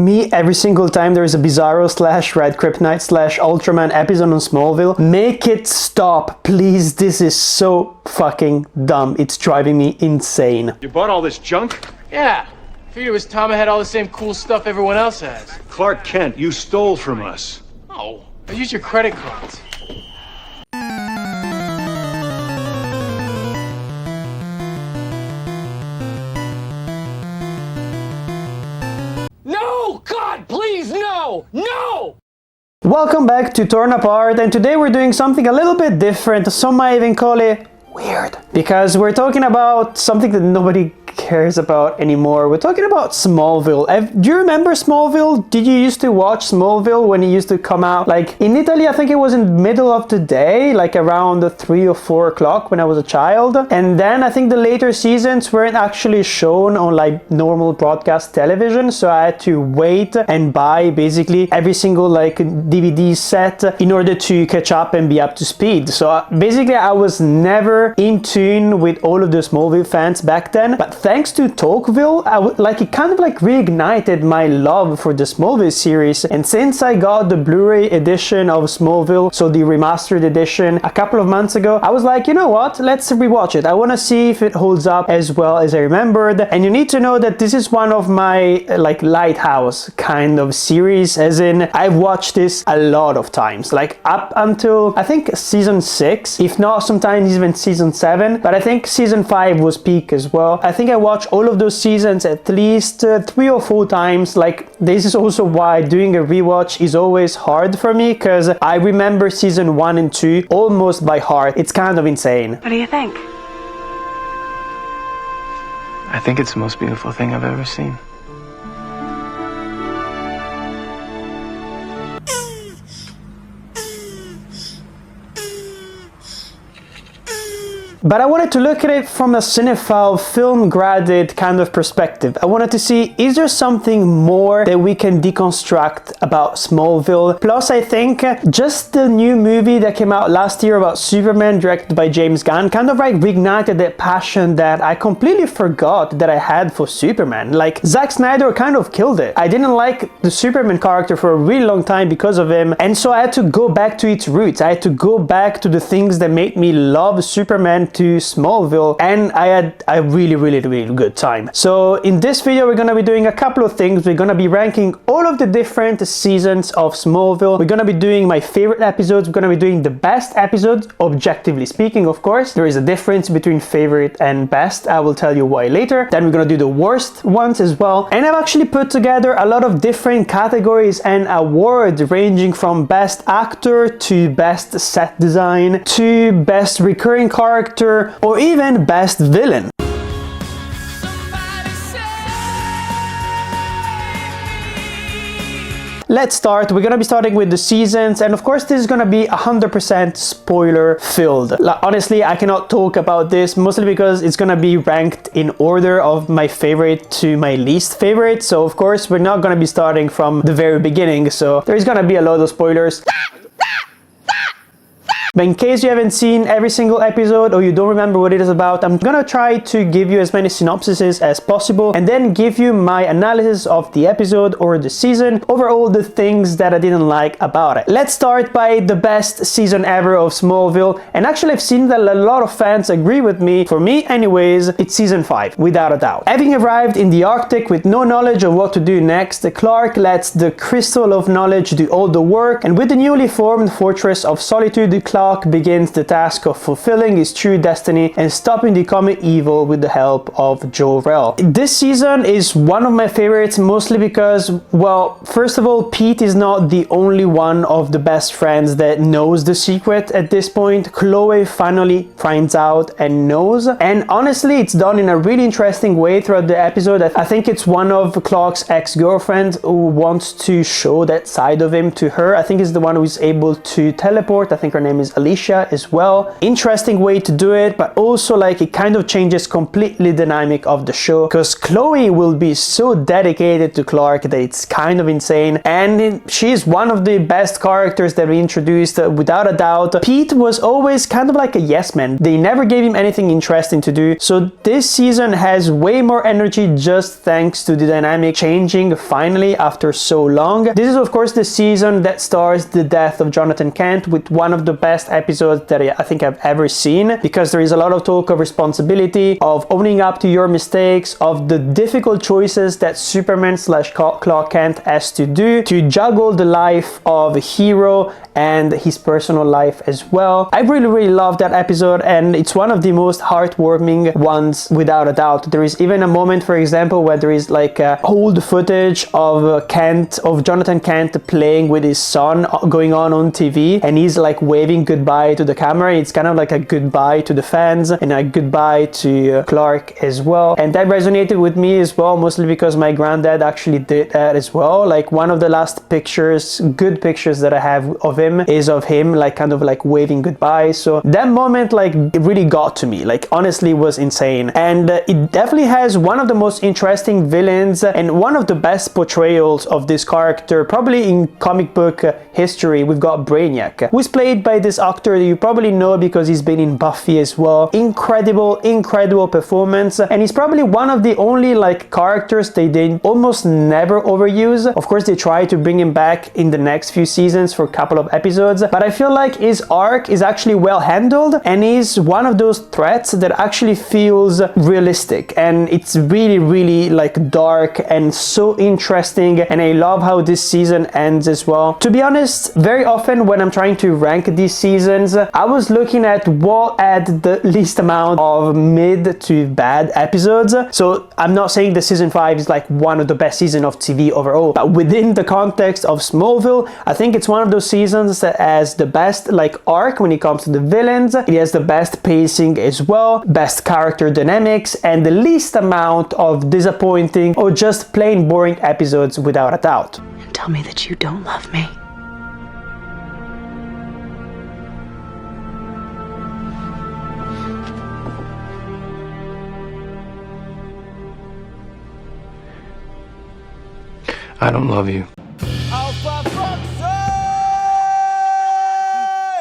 me every single time there is a Bizarro / Red Kryptonite / Ultraman episode on Smallville. Make it stop, please. This is so fucking dumb. It's driving me insane. You bought all this junk? Yeah. Figured it was Tom had all the same cool stuff everyone else has. Clark Kent, you stole from us. Oh, I used your credit cards. No! God, please, no! No! Welcome back to Torn Apart, and today we're doing something a little bit different. Some might even call it weird, because we're talking about something that nobody cares about anymore. We're talking about Smallville. Do you remember Smallville? Did you used to watch Smallville when it used to come out? Like in Italy, I think it was in the middle of the day, like around 3 or 4 o'clock when I was a child. And then I think the later seasons weren't actually shown on like normal broadcast television, so I had to wait and buy basically every single like DVD set in order to catch up and be up to speed. So basically I was never in tune with all of the Smallville fans back then, but thanks to Talkville, it kind of like reignited my love for the Smallville series. And since I got the Blu-ray edition of Smallville, so the remastered edition, a couple of months ago, I was like, you know what, let's rewatch it. I want to see if it holds up as well as I remembered. And you need to know that this is one of my like lighthouse kind of series, as in I've watched this a lot of times, like up until I think season 6, if not sometimes even season 7, but I think season 5 was peak as well. I think I watched all of those seasons at least 3 or 4 times. Like this is also why doing a rewatch is always hard for me, because I remember season 1 and 2 almost by heart. It's kind of insane. What do you think? I think it's the most beautiful thing I've ever seen. But I wanted to look at it from a cinephile, film-graded kind of perspective. I wanted to see, is there something more that we can deconstruct about Smallville? Plus, I think just the new movie that came out last year about Superman, directed by James Gunn, kind of like reignited that passion that I completely forgot that I had for Superman. Like, Zack Snyder kind of killed it. I didn't like the Superman character for a really long time because of him, and so I had to go back to its roots. I had to go back to the things that made me love Superman to Smallville, and I had a really good time. So in this video we're gonna be doing a couple of things. We're gonna be ranking all of the different seasons of Smallville. We're gonna be doing my favorite episodes. We're gonna be doing the best episodes, objectively speaking, of course. There is a difference between favorite and best. I will tell you why later. Then we're gonna do the worst ones as well. And I've actually put together a lot of different categories and awards, ranging from best actor to best set design to best recurring character, or even best villain. Let's start. We're gonna be starting with the seasons, and of course this is gonna be 100% spoiler filled. Honestly, I cannot talk about this, mostly because it's gonna be ranked in order of my favorite to my least favorite. So of course we're not gonna be starting from the very beginning, so there's gonna be a lot of spoilers. But in case you haven't seen every single episode or you don't remember what it is about, I'm gonna try to give you as many synopsises as possible and then give you my analysis of the episode or the season over all the things that I didn't like about it. Let's start by the best season ever of Smallville, and actually I've seen that a lot of fans agree with me. For me anyways, it's season 5, without a doubt. Having arrived in the Arctic with no knowledge of what to do next, Clark lets the Crystal of Knowledge do all the work, and with the newly formed Fortress of Solitude, Clark begins the task of fulfilling his true destiny and stopping the common evil with the help of Jor-El. This season is one of my favorites, mostly because, well, first of all, Pete is not the only one of the best friends that knows the secret at this point. Chloe finally finds out and knows, and honestly it's done in a really interesting way throughout the episode. I think it's one of Clark's ex-girlfriends who wants to show that side of him to her. I think it's the one who's able to teleport. I think her name is introduce Alicia as well. Interesting way to do it, but also like it kind of changes completely the dynamic of the show, because Chloe will be so dedicated to Clark that it's kind of insane, and she's one of the best characters that we introduced, without a doubt. Pete was always kind of like a yes man. They never gave him anything interesting to do, so this season has way more energy just thanks to the dynamic changing finally after so long. This is of course the season that stars the death of Jonathan Kent, with one of the best episodes that I think I've ever seen, because there is a lot of talk of responsibility, of owning up to your mistakes, of the difficult choices that Superman / Clark Kent has to do to juggle the life of a hero and his personal life as well. I really love that episode, and it's one of the most heartwarming ones without a doubt. There is even a moment, for example, where there is like old footage of Jonathan Kent playing with his son going on TV, and he's like waving goodbye to the camera. It's kind of like a goodbye to the fans and a goodbye to Clark as well, and that resonated with me as well, mostly because my granddad actually did that as well. Like one of the last pictures, good pictures that I have of him is of him like kind of like waving goodbye. So that moment like it really got to me, like honestly was insane, and it definitely has one of the most interesting villains and one of the best portrayals of this character probably in comic book history. We've got Brainiac, who's played by this actor that you probably know because he's been in Buffy as well. Incredible performance, and he's probably one of the only like characters they almost never overuse. Of course they try to bring him back in the next few seasons for a couple of episodes, but I feel like his arc is actually well handled, and he's one of those threats that actually feels realistic, and it's really like dark and so interesting, and I love how this season ends as well. To be honest, very often when I'm trying to rank these seasons, I was looking at what had the least amount of mid to bad episodes. So I'm not saying the season 5 is like one of the best seasons of TV overall, but within the context of Smallville, I think it's one of those seasons that has the best like arc when it comes to the villains. It has the best pacing as well, best character dynamics, and the least amount of disappointing or just plain boring episodes without a doubt. Tell me that you don't love me. I don't love you.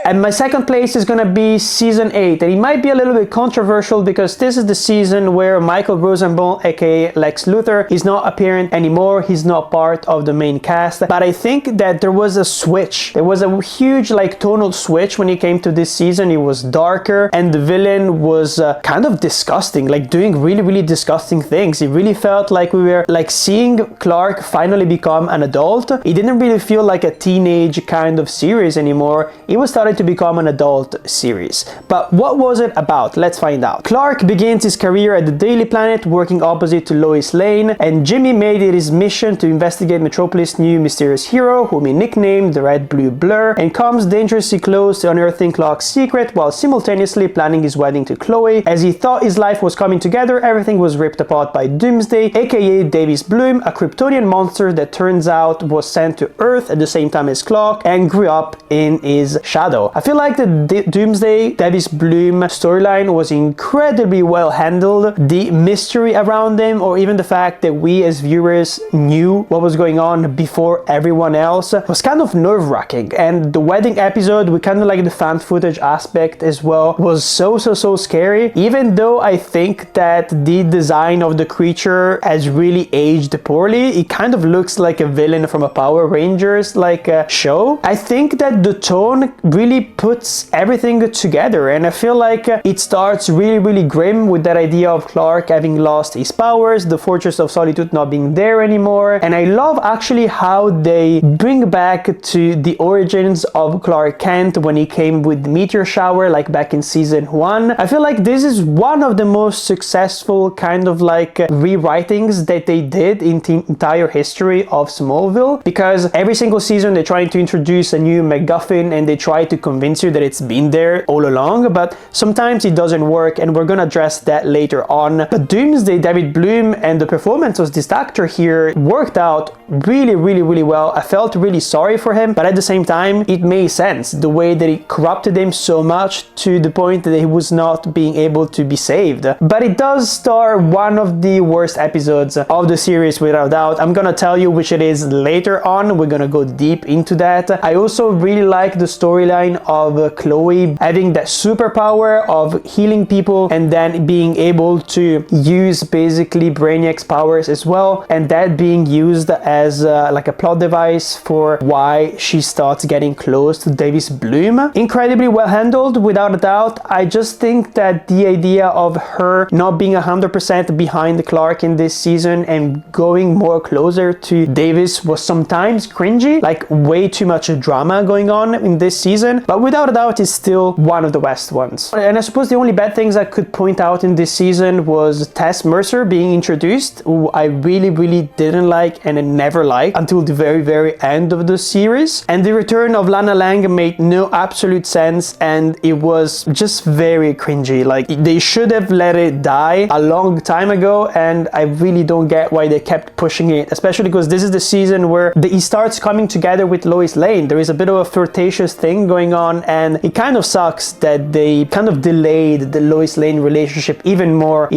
And my second place is gonna be season 8, and it might be a little bit controversial because this is the season where Michael Rosenbaum, aka Lex Luthor, is not appearing anymore. He's not part of the main cast, but I think that there was a switch. There was a huge like tonal switch when it came to this season. It was darker, and the villain was kind of disgusting, like doing really disgusting things. It really felt like we were like seeing Clark finally become an adult. It didn't really feel like a teenage kind of series anymore. It was starting to become an adult series. But what was it about? Let's find out. Clark begins his career at the Daily Planet, working opposite to Lois Lane, and Jimmy made it his mission to investigate Metropolis' new mysterious hero, whom he nicknamed the Red Blue Blur, and comes dangerously close to unearthing Clark's secret while simultaneously planning his wedding to Chloe. As he thought his life was coming together, everything was ripped apart by Doomsday, aka Davis Bloom, a Kryptonian monster that turns out was sent to Earth at the same time as Clark and grew up in his shadow. I feel like the Doomsday Davis Bloom storyline was incredibly well handled. The mystery around him, or even the fact that we as viewers knew what was going on before everyone else, was kind of nerve-wracking. And the wedding episode, with kind of like the fan footage aspect as well, was so scary. Even though I think that the design of the creature has really aged poorly, it kind of looks like a villain from a Power Rangers like show. I think that the tone really puts everything together, and I feel like it starts really grim with that idea of Clark having lost his powers, the Fortress of Solitude not being there anymore, and I love actually how they bring back to the origins of Clark Kent when he came with the meteor shower like back in season 1. I feel like this is one of the most successful kind of like rewritings that they did in the entire history of Smallville, because every single season they're trying to introduce a new MacGuffin and they try to convince you that it's been there all along, but sometimes it doesn't work, and we're gonna address that later on. But Doomsday David Bloom and the performance of this actor here worked out really well. I felt really sorry for him, but at the same time, it made sense. The way that it corrupted him so much to the point that he was not being able to be saved. But it does star one of the worst episodes of the series without doubt. I'm gonna tell you which it is later on. We're gonna go deep into that. I also really like the storyline of Chloe having that superpower of healing people and then being able to use basically Brainiac's powers as well, and that being used as like a plot device for why she starts getting close to Davis Bloom. Incredibly well handled, without a doubt. I just think that the idea of her not being 100% behind Clark in this season and going more closer to Davis was sometimes cringy, like way too much drama going on in this season, but without a doubt is still one of the best ones. And I suppose the only bad things I could point out in this season was Tess Mercer being introduced, who I really didn't like and I never liked until the very end of the series. And the return of Lana Lang made no absolute sense, and it was just very cringy. Like, they should have let it die a long time ago, and I really don't get why they kept pushing it, especially because this is the season where he starts coming together with Lois Lane. There is a bit of a flirtatious thing going on, and it kind of sucks that they kind of delayed the Lois Lane relationship even more.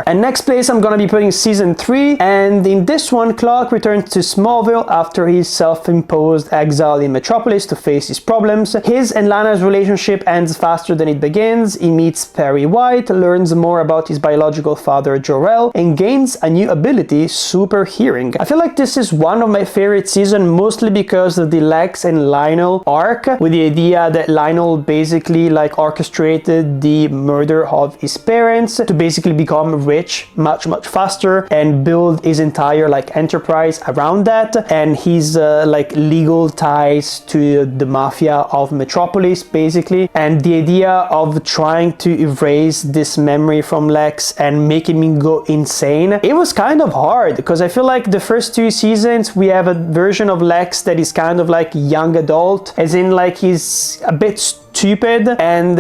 And next place I'm gonna be putting season 3, and in this one Clark returns to Smallville after his self-imposed exile in Metropolis to face his problems. His and Lana's relationship ends faster than it begins. He meets Perry White, learns more about his biological father Jor-El, and gains a new ability, super hearing. I feel like this is one of my favorite seasons, mostly because of the Lex and Lionel arc, with the idea that Lionel basically like orchestrated the murder of his parents to basically become rich much faster and build his entire like enterprise around that, and his like legal ties to the mafia of Metropolis basically, and the idea of trying to erase this memory from Lex and making him go insane. It was kind of hard because I feel like the first 2 seasons we have a version of Lex that is kind of like young adult, as in like he's a bit stupid, and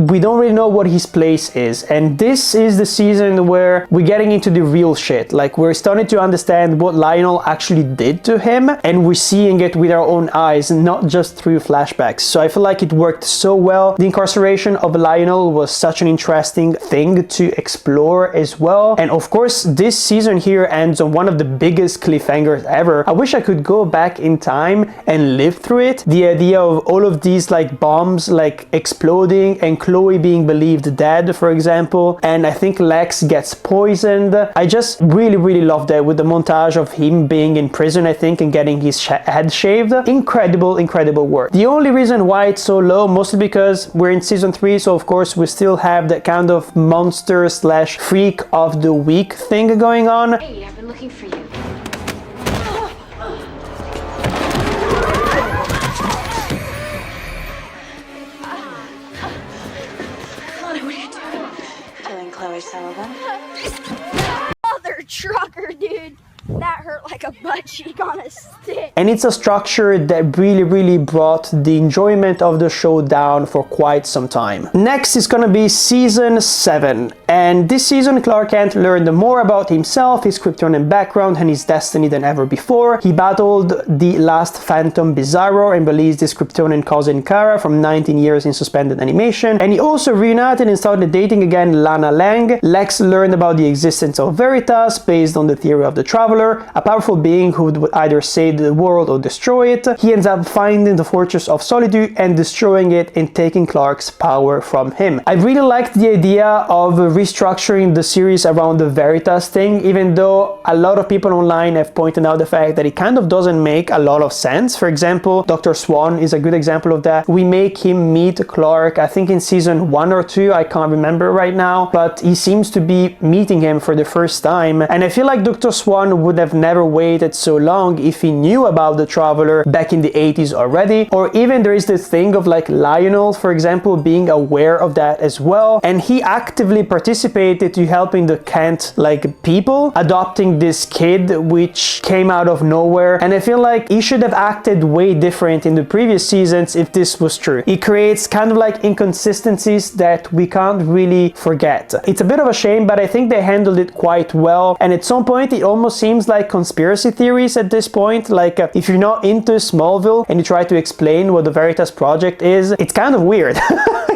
we don't really know what his place is. And this is the season where we're getting into the real shit. Like, we're starting to understand what Lionel actually did to him, and we're seeing it with our own eyes, not just through flashbacks. So I feel like it worked so well. The incarceration of Lionel was such an interesting thing to explore as well. And of course, this season here ends on one of the biggest cliffhangers ever. I wish I could go back in time and live through it. The idea of all of these like bombs like exploding and Chloe being believed dead, for example, and I think Lex gets poisoned. I just really love that, with the montage of him being in prison, I think, and getting his head shaved. Incredible work. The only reason why it's so low, mostly because we're in season 3, so of course we still have that kind of monster slash freak of the week thing going on. Hey, I've been looking for you. Mother trucker, dude. That hurt like a butt cheek on a stick. And it's a structure that really brought the enjoyment of the show down for quite some time. Next is gonna be season 7. And this season, Clark Kent learned more about himself, his Kryptonian background, and his destiny than ever before. He battled the last Phantom Bizarro and released his Kryptonian cousin Kara from 19 years in suspended animation. And he also reunited and started dating again Lana Lang. Lex learned about the existence of Veritas based on the theory of the Traveler, a powerful being who would either save the world or destroy it. He ends up finding the Fortress of Solitude and destroying it and taking Clark's power from him. I really liked the idea of restructuring the series around the Veritas thing, even though a lot of people online have pointed out the fact that it kind of doesn't make a lot of sense. For example, Dr. Swan is a good example of that. We make him meet Clark, I think in season 1 or 2, I can't remember right now, but he seems to be meeting him for the first time. And I feel like Dr. Swan would have never waited so long if if he knew about the Traveler back in the 80s already, or even there is this thing of like Lionel, for example, being aware of that as well, and he actively participated to helping the Kent like people adopting this kid which came out of nowhere. And I feel like he should have acted way different in the previous seasons if this was true. It creates kind of like inconsistencies that we can't really forget. It's a bit of a shame, but I think they handled it quite well, and at some point it almost seems like conspiracy theories at this point. Like if you're not into Smallville and you try to explain what the Veritas Project is, it's kind of weird.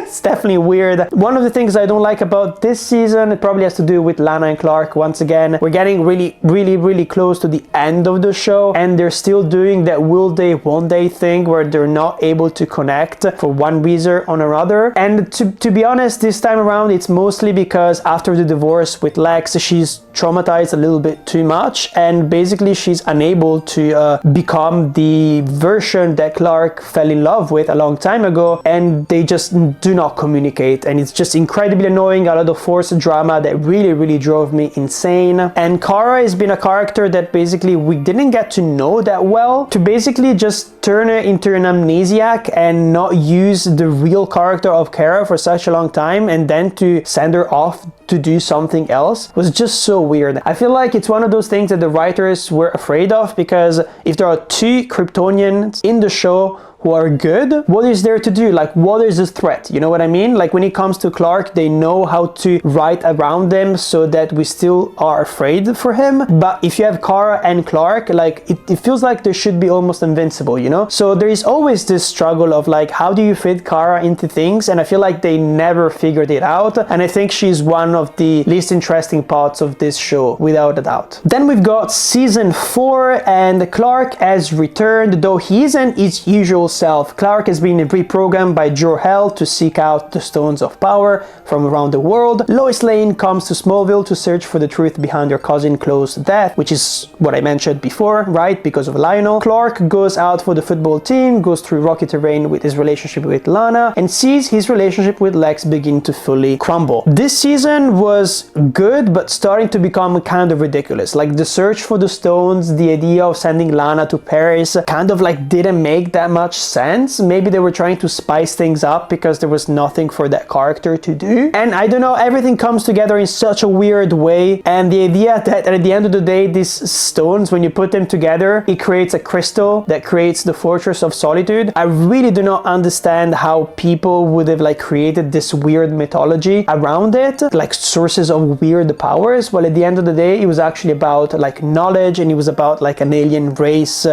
It's definitely weird. One of the things I don't like about this season, it probably has to do with Lana and Clark once again. We're getting really close to the end of the show, and they're still doing that will they, won't they thing where they're not able to connect for one reason or another. And to be honest, this time around, it's mostly because after the divorce with Lex, she's traumatized a little bit too much, and basically she's unable to become the version that Clark fell in love with a long time ago, and they just do not communicate, and it's just incredibly annoying. A lot of forced drama that really drove me insane. And Kara has been a character that basically we didn't get to know that well, to basically just turn her into an amnesiac and not use the real character of Kara for such a long time, and then to send her off to do something else was just so weird. I feel like it's one of those things that the writers were afraid of, because if there are two Kryptonians in the show who are good, what is there to do? Like, what is the threat? You know what I mean? Like, when it comes to Clark, they know how to write around them so that we still are afraid for him. But if you have Kara and Clark, like, it feels like they should be almost invincible, you know? So there is always this struggle of like, how do you fit Kara into things? And I feel like they never figured it out. And I think she's one of the least interesting parts of this show, without a doubt. Then we've got season 4, and Clark has returned, though he isn't his usual self. Clark has been reprogrammed by Jor-El to seek out the Stones of Power from around the world. Lois Lane comes to Smallville to search for the truth behind her cousin Chloe's death, which is what I mentioned before, right? Because of Lionel. Clark goes out for the football team, goes through rocky terrain with his relationship with Lana, and sees his relationship with Lex begin to fully crumble. This season was good, but starting to become kind of ridiculous. Like, the search for the stones, the idea of sending Lana to Paris kind of like didn't make that much sense. Maybe they were trying to spice things up because there was nothing for that character to do. And I don't know, everything comes together in such a weird way. And the idea that at the end of the day, these stones, when you put them together, it creates a crystal that creates the Fortress of Solitude. I really do not understand how people would have like created this weird mythology around it, like sources of weird powers. Well, at the end of the day, it was actually about like knowledge, and it was about like an alien race,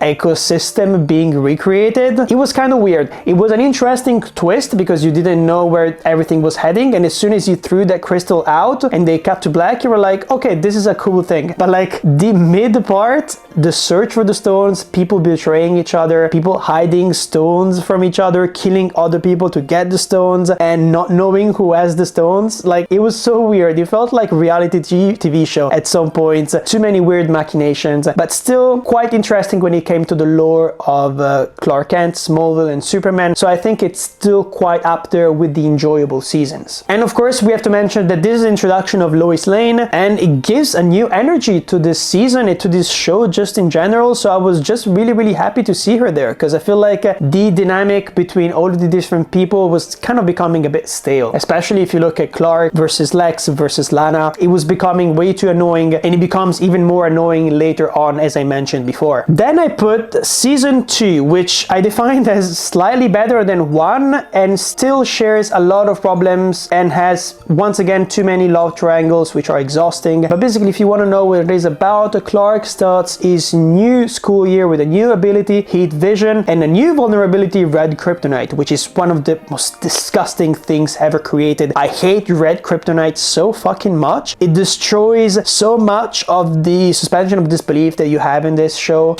ecosystem being recreated. It was kind of weird. It was an interesting twist because you didn't know where everything was heading, and as soon as you threw that crystal out and they cut to black, you were like, okay, this is a cool thing. But like the mid part, the search for the stones, people betraying each other, people hiding stones from each other, killing other people to get the stones, and not knowing who has the stones, like it was so weird. It felt like reality TV show at some points. Too many weird machinations, but still quite interesting when it came to the lore of Clark Kent, Smallville, and Superman. So I think it's still quite up there with the enjoyable seasons. And of course, we have to mention that this is the introduction of Lois Lane, and it gives a new energy to this season and to this show just in general. So I was just really happy to see her there, because I feel like the dynamic between all of the different people was kind of becoming a bit stale, especially if you look at Clark versus Lex versus Lana. It was becoming way too annoying, and it becomes even more annoying later on, as I mentioned before. Then I put season 2, which I defined as slightly better than 1, and still shares a lot of problems and has once again too many love triangles, which are exhausting. But basically, if you want to know what it is about, Clark starts his new school year with a new ability, Heat Vision, and a new vulnerability, Red Kryptonite, which is one of the most disgusting things ever created. I hate Red Kryptonite so fucking much. It destroys so much of the suspension of disbelief that you have in this show.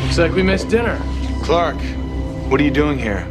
Looks like we missed dinner. Clark, what are you doing here?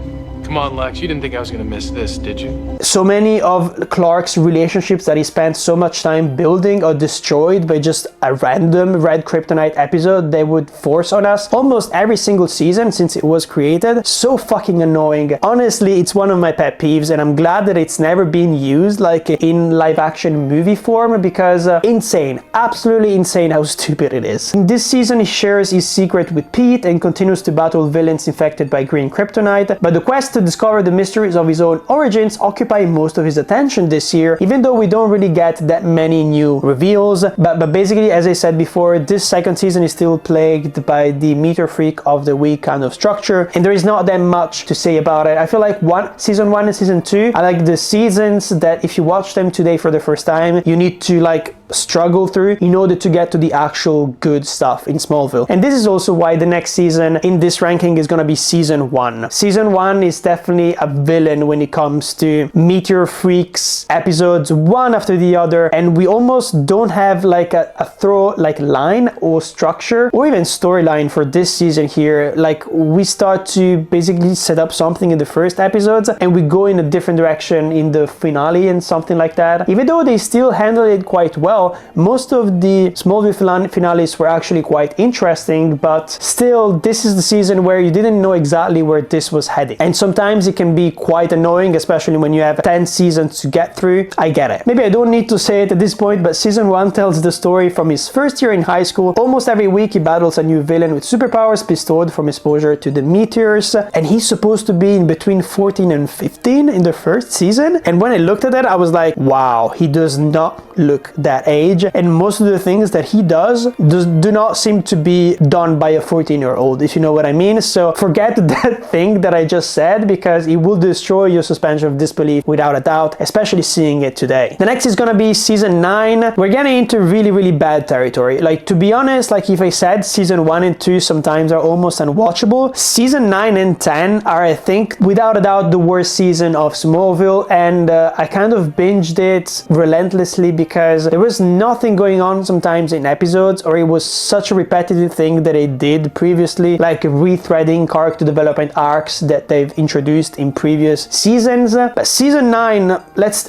Come on, Lex, you didn't think I was gonna miss this, did you? So many of Clark's relationships that he spent so much time building are destroyed by just a random red kryptonite episode they would force on us almost every single season since it was created. So fucking annoying. Honestly, it's one of my pet peeves, and I'm glad that it's never been used like in live action movie form, because insane, absolutely insane how stupid it is. In this season, he shares his secret with Pete and continues to battle villains infected by green kryptonite, but the quest to discover the mysteries of his own origins occupy most of his attention this year, even though we don't really get that many new reveals. But basically, as I said before, this second season is still plagued by the Meteor Freak of the Week kind of structure, and there is not that much to say about it. I feel like season 1 and season 2 are like the seasons that if you watch them today for the first time, you need to like struggle through in order to get to the actual good stuff in Smallville. And this is also why the next season in this ranking is gonna be season 1. Season 1 is definitely a villain when it comes to Meteor Freaks episodes one after the other, and we almost don't have like a through like line or structure or even storyline for this season here. Like we start to basically set up something in the first episodes and we go in a different direction in the finale and something like that. Even though they still handle it quite well, most of the Smallville finales were actually quite interesting, but still this is the season where you didn't know exactly where this was heading, and sometimes it can be quite annoying, especially when you have 10 seasons to get through. I get it. Maybe I don't need to say it at this point, but season 1 tells the story from his first year in high school. Almost every week he battles a new villain with superpowers bestowed from exposure to the meteors, and he's supposed to be in between 14 and 15 in the first season, and when I looked at it I was like, wow, he does not look that age, and most of the things that he does do not seem to be done by a 14-year-old, if you know what I mean. So forget that thing that I just said, because it will destroy your suspension of disbelief without a doubt, especially seeing it today. The next is gonna be season 9. We're getting into really bad territory. Like, to be honest, like if I said season 1 and 2 sometimes are almost unwatchable, season 9 and 10 are, I think, without a doubt the worst season of Smallville, and I kind of binged it relentlessly because there was nothing going on sometimes in episodes, or it was such a repetitive thing that they did previously, like rethreading character development arcs that they've introduced in previous seasons. But season 9,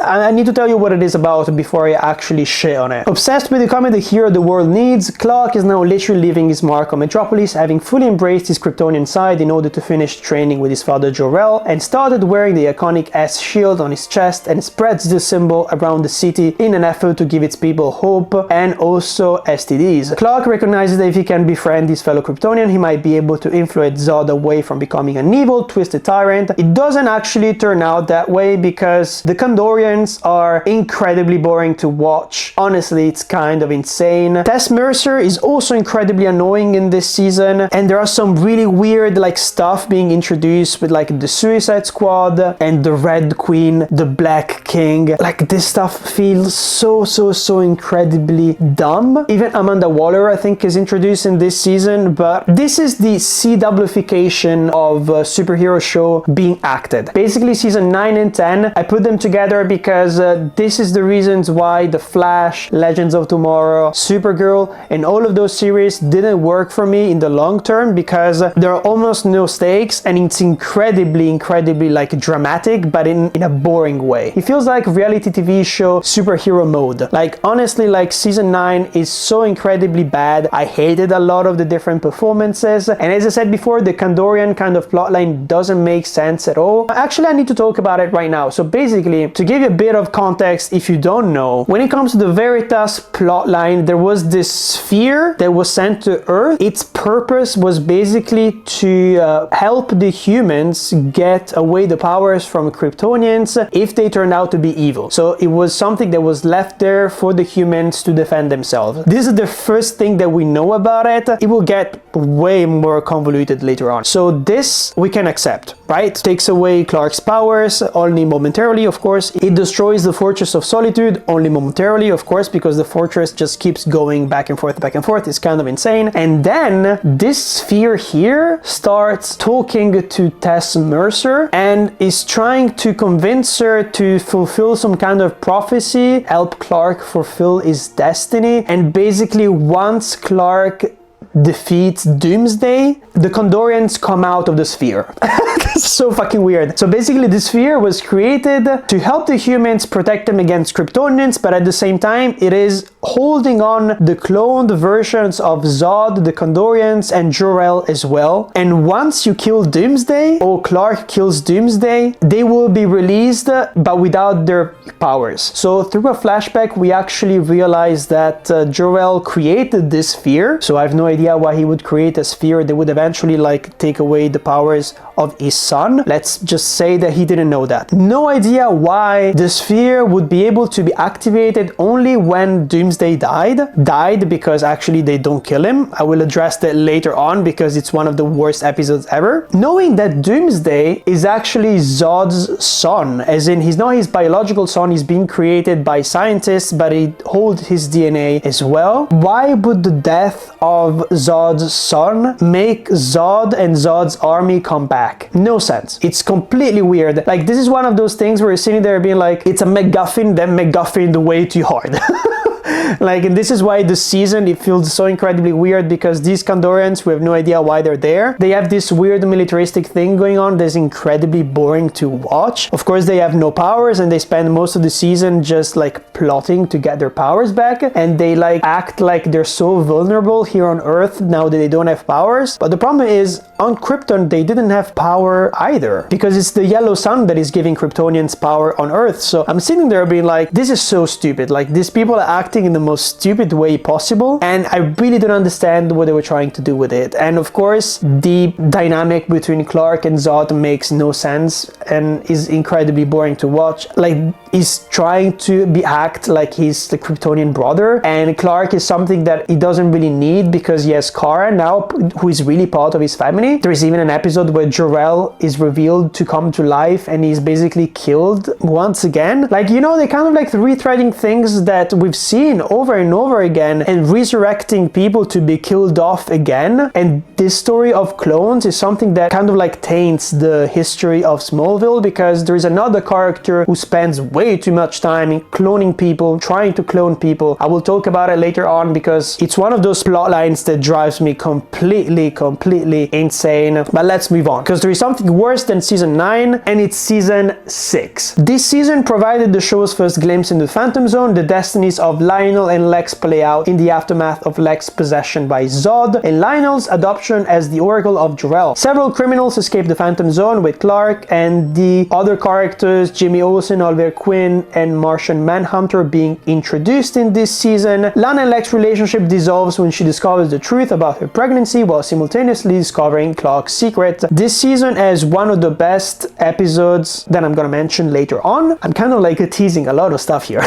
I need to tell you what it is about before I actually shit on it. Obsessed with becoming the hero the world needs, Clark is now literally leaving his mark on Metropolis, having fully embraced his Kryptonian side in order to finish training with his father Jor-El, and started wearing the iconic S shield on his chest and spreads the symbol around the city in an effort to give its people hope and also STDs. Clark recognizes that if he can befriend his fellow Kryptonian, he might be able to influence Zod away from becoming an evil, twisted tyrant. It doesn't actually turn out that way because the Kandorians are incredibly boring to watch. Honestly, it's kind of insane. Tess Mercer is also incredibly annoying in this season, and there are some really weird like stuff being introduced with like the Suicide Squad and the Red Queen, the Black King. Like this stuff feels so incredibly dumb. Even Amanda Waller, I think, is introduced in this season, but this is the CWification of a superhero show being acted. Basically, season 9 and 10, I put them together because this is the reasons why The Flash, Legends of Tomorrow, Supergirl, and all of those series didn't work for me in the long term, because there are almost no stakes and it's incredibly like dramatic, but in a boring way. It feels like reality TV show superhero mode. Like honestly, like season 9 is so incredibly bad. I hated a lot of the different performances, and as I said before, the Kandorian kind of plotline doesn't make sense at all. Actually, I need to talk about it right now. So basically, to give you a bit of context, if you don't know, when it comes to the Veritas plotline, there was this sphere that was sent to Earth. Its purpose was basically to help the humans get away the powers from Kryptonians if they turned out to be evil. So it was something that was left there for the humans to defend themselves. This is the first thing that we know about it. It will get way more convoluted later on. So this we can accept, right? Takes away Clark's powers only momentarily, of course. It destroys the Fortress of Solitude only momentarily, of course, because the fortress just keeps going back and forth. It's kind of insane. And then this sphere here starts talking to Tess Mercer and is trying to convince her to fulfill some kind of prophecy, help Clark fulfill his destiny, and basically once Clark defeats Doomsday, the Condorians come out of the sphere. It's so fucking weird. So basically the sphere was created to help the humans protect them against Kryptonians, but at the same time it is holding on the cloned versions of Zod, the Condorians, and Jor-El as well. And once you kill Doomsday, or Clark kills Doomsday, they will be released, but without their powers. So through a flashback we actually realize that Jor-El created this sphere. So I have no idea why he would create a sphere that would eventually like take away the powers of his son. Let's just say that he didn't know that. No idea why the sphere would be able to be activated only when Doomsday died because actually they don't kill him. I will address that later on because it's one of the worst episodes ever. Knowing that Doomsday is actually Zod's son, as in he's not his biological son, he's being created by scientists, but he holds his DNA as well. Why would the death of Zod's son make Zod and Zod's army come back? No sense. It's completely weird. Like, this is one of those things where you're sitting there being like, it's a MacGuffin, then MacGuffin way too hard. Like, and this is why this season it feels so incredibly weird, because these Condorians, we have no idea why they're there. They have this weird militaristic thing going on that's incredibly boring to watch. Of course, they have no powers and they spend most of the season just like plotting to get their powers back, and they like act like they're so vulnerable here on Earth now that they don't have powers. But the problem is, on Krypton they didn't have power either, because it's the yellow sun that is giving Kryptonians power on Earth. So I'm sitting there being like, this is so stupid. Like, these people are acting in the most stupid way possible, and I really don't understand what they were trying to do with it. And of course, the dynamic between Clark and Zod makes no sense and is incredibly boring to watch. Like, he's trying to act like he's the Kryptonian brother, and Clark is something that he doesn't really need because he has Kara now, who is really part of his family. There is even an episode where Jor-El is revealed to come to life and he's basically killed once again. Like, you know, they kind of like retreading things that we've seen over and over again and resurrecting people to be killed off again. And this story of clones is something that kind of like taints the history of Smallville, because there is another character who spends way too much time in cloning people, trying to clone people. I will talk about it later on because it's one of those plot lines that drives me completely insane. But let's move on, because there is something worse than season 9, and it's season 6. This season provided the show's first glimpse into the Phantom Zone. The destinies of Lionel and Lex play out in the aftermath of Lex's possession by Zod and Lionel's adoption as the Oracle of Jor-El. Several criminals escape the Phantom Zone, with Clark and the other characters, Jimmy Olsen, Oliver Queen, and Martian Manhunter, being introduced in this season. Lana and Lex's relationship dissolves when she discovers the truth about her pregnancy while simultaneously discovering Clark's secret. This season has one of the best episodes that I'm gonna mention later on. I'm kind of like teasing a lot of stuff here.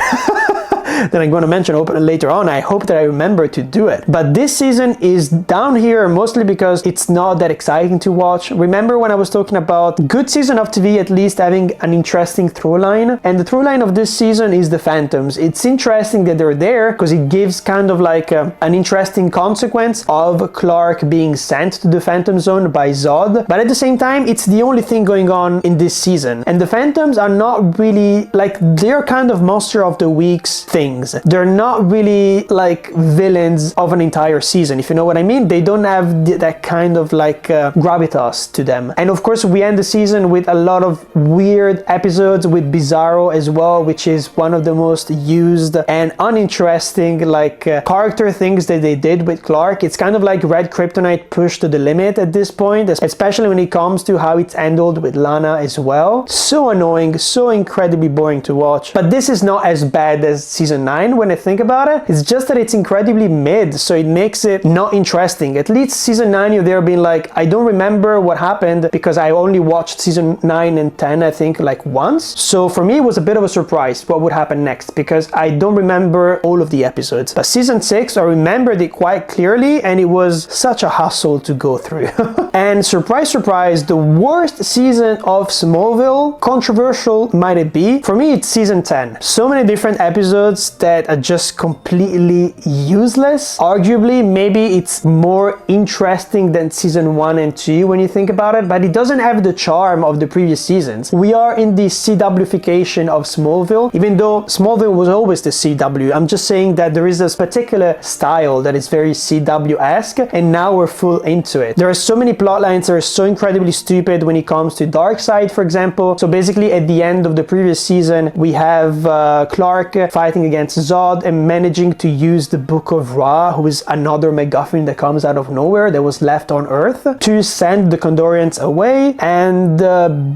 That I'm going to mention later on. I hope that I remember to do it. But this season is down here mostly because it's not that exciting to watch. Remember when I was talking about good season of TV at least having an interesting through line? And the through line of this season is the Phantoms. It's interesting that they're there because it gives kind of like an interesting consequence of Clark being sent to the Phantom Zone by Zod. But at the same time, it's the only thing going on in this season. And the Phantoms are not really like, they're kind of monster of the week's thing. They're not really like villains of an entire season, if you know what I mean. They don't have that kind of like gravitas to them. And of course we end the season with a lot of weird episodes with Bizarro as well, which is one of the most used and uninteresting like character things that they did with Clark. It's kind of like Red Kryptonite pushed to the limit at this point, especially when it comes to how it's handled with Lana as well. So annoying, so incredibly boring to watch. But this is not as bad as season 9 when I think about it. It's just that it's incredibly mid, so it makes it not interesting. At least season 9 you're there being like, I don't remember what happened because I only watched season 9 and 10 I think like once. So for me it was a bit of a surprise what would happen next, because I don't remember all of the episodes. But season 6 I remembered it quite clearly, and it was such a hassle to go through. And surprise surprise, the worst season of Smallville, controversial might it be, for me it's season 10. So many different episodes episodes that are just completely useless. Arguably, maybe it's more interesting than season 1 and 2 when you think about it, but it doesn't have the charm of the previous seasons. We are in the CWification of Smallville, even though Smallville was always the CW. I'm just saying that there is this particular style that is very CW-esque, and now we're full into it. There are so many plot lines that are so incredibly stupid when it comes to Darkseid, for example. So basically, at the end of the previous season, we have Clark fighting against Zod and managing to use the Book of Ra, who is another MacGuffin that comes out of nowhere that was left on Earth, to send the Condorians away. And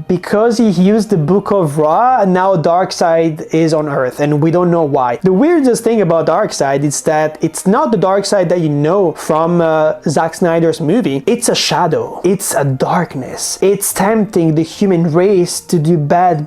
because he used the Book of Ra, now Darkseid is on Earth, and we don't know why. The weirdest thing about Darkseid is that it's not the Darkseid that you know from Zack Snyder's movie. It's a shadow. It's a darkness. It's tempting the human race to do bad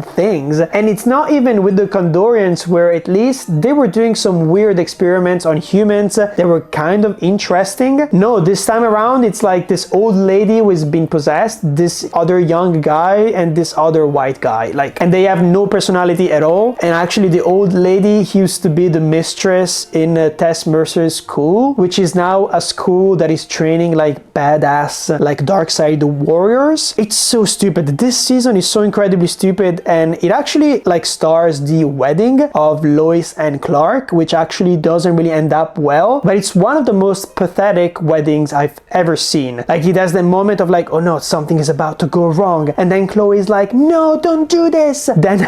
things. And it's not even with the Condorians, where at least they were doing some weird experiments on humans that were kind of interesting. No, this time around, it's like this old lady who has been possessed, this other young guy, and this other white guy. And they have no personality at all. And actually, the old lady used to be the mistress in Tess Mercer's school, which is now a school that is training badass, Darkseid warriors. It's so stupid. This season is so incredibly stupid, and it actually stars the wedding of Lois and Clark, which actually doesn't really end up well, but it's one of the most pathetic weddings I've ever seen. It has the moment of oh no, something is about to go wrong, and then Chloe's like, no, don't do this. Then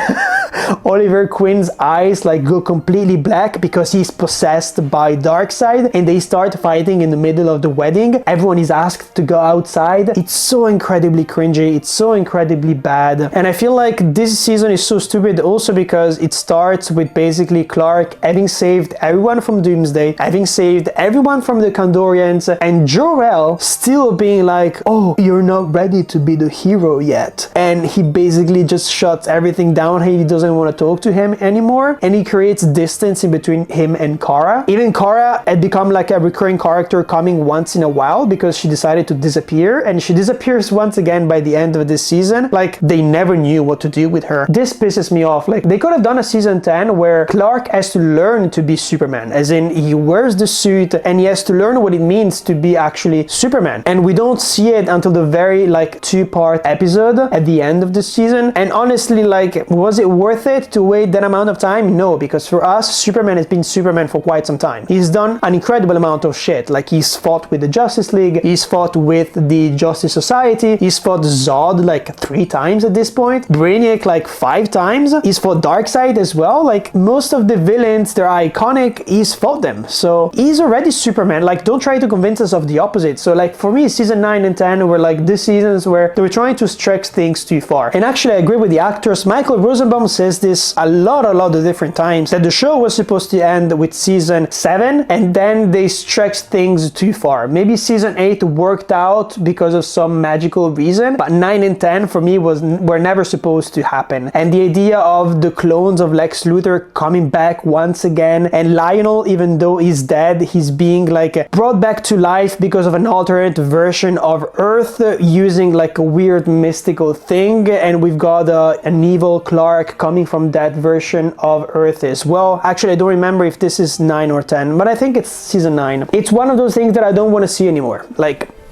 Oliver Quinn's eyes go completely black because he's possessed by Darkseid, and they start fighting in the middle of the wedding. Everyone is asked to go outside. It's so incredibly cringy. It's so incredibly bad. And I feel like this season is so stupid also because it starts with basically Clark having saved everyone from Doomsday, having saved everyone from the Condorians, and Jor-El still being like, oh, you're not ready to be the hero yet. And he basically just shuts everything down. He doesn't want to talk to him anymore, and he creates distance in between him and Kara. Even Kara had become a recurring character coming once in a while because she decided to disappear, and she disappears once again by the end of this season. They never knew what to do with her. This pisses me off. They could have done a season 10 where Clark has to learn to be Superman, as in he wears the suit and he has to learn what it means to be actually Superman, and we don't see it until the very 2-part episode at the end of the season. And honestly, was it worth it to wait that amount of time? No, because for us, Superman has been Superman for quite some time. He's done an incredible amount of shit. He's fought with the Justice League, he's fought with the Justice Society, he's fought Zod 3 times at this point, Brainiac 5 times, he's fought Darkseid as well. Most of the villains, they're iconic, he's fought them. So he's already Superman. Don't try to convince us of the opposite. So for me, season 9 and 10 were the seasons where they were trying to stretch things too far. And actually, I agree with the actors. Michael Rosenbaum says this a lot of different times, that the show was supposed to end with season 7, and then they stretched things too far. Maybe season 8 worked out because of some magical reason, but 9 and 10 for me were never supposed to happen. And the idea of the clones of Lex Luthor coming back once again, and Lionel, even though he's dead, he's being brought back to life because of an alternate version of Earth using a weird mystical thing, and we've got an evil Clark coming from that version of Earth as well. Actually, I don't remember if this is 9 or 10, but I think it's season 9. It's one of those things that I don't want to see anymore.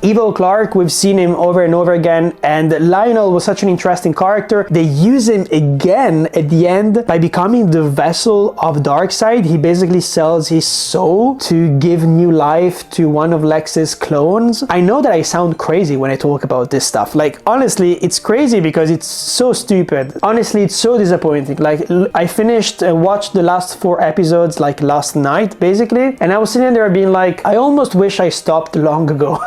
Evil Clark, we've seen him over and over again, and Lionel was such an interesting character. They use him again at the end by becoming the vessel of Darkseid. He basically sells his soul to give new life to one of Lex's clones. I know that I sound crazy when I talk about this stuff. Honestly, it's crazy because it's so stupid. Honestly, it's so disappointing. I finished and watched the last 4 episodes last night, basically, and I was sitting there being I almost wish I stopped long ago.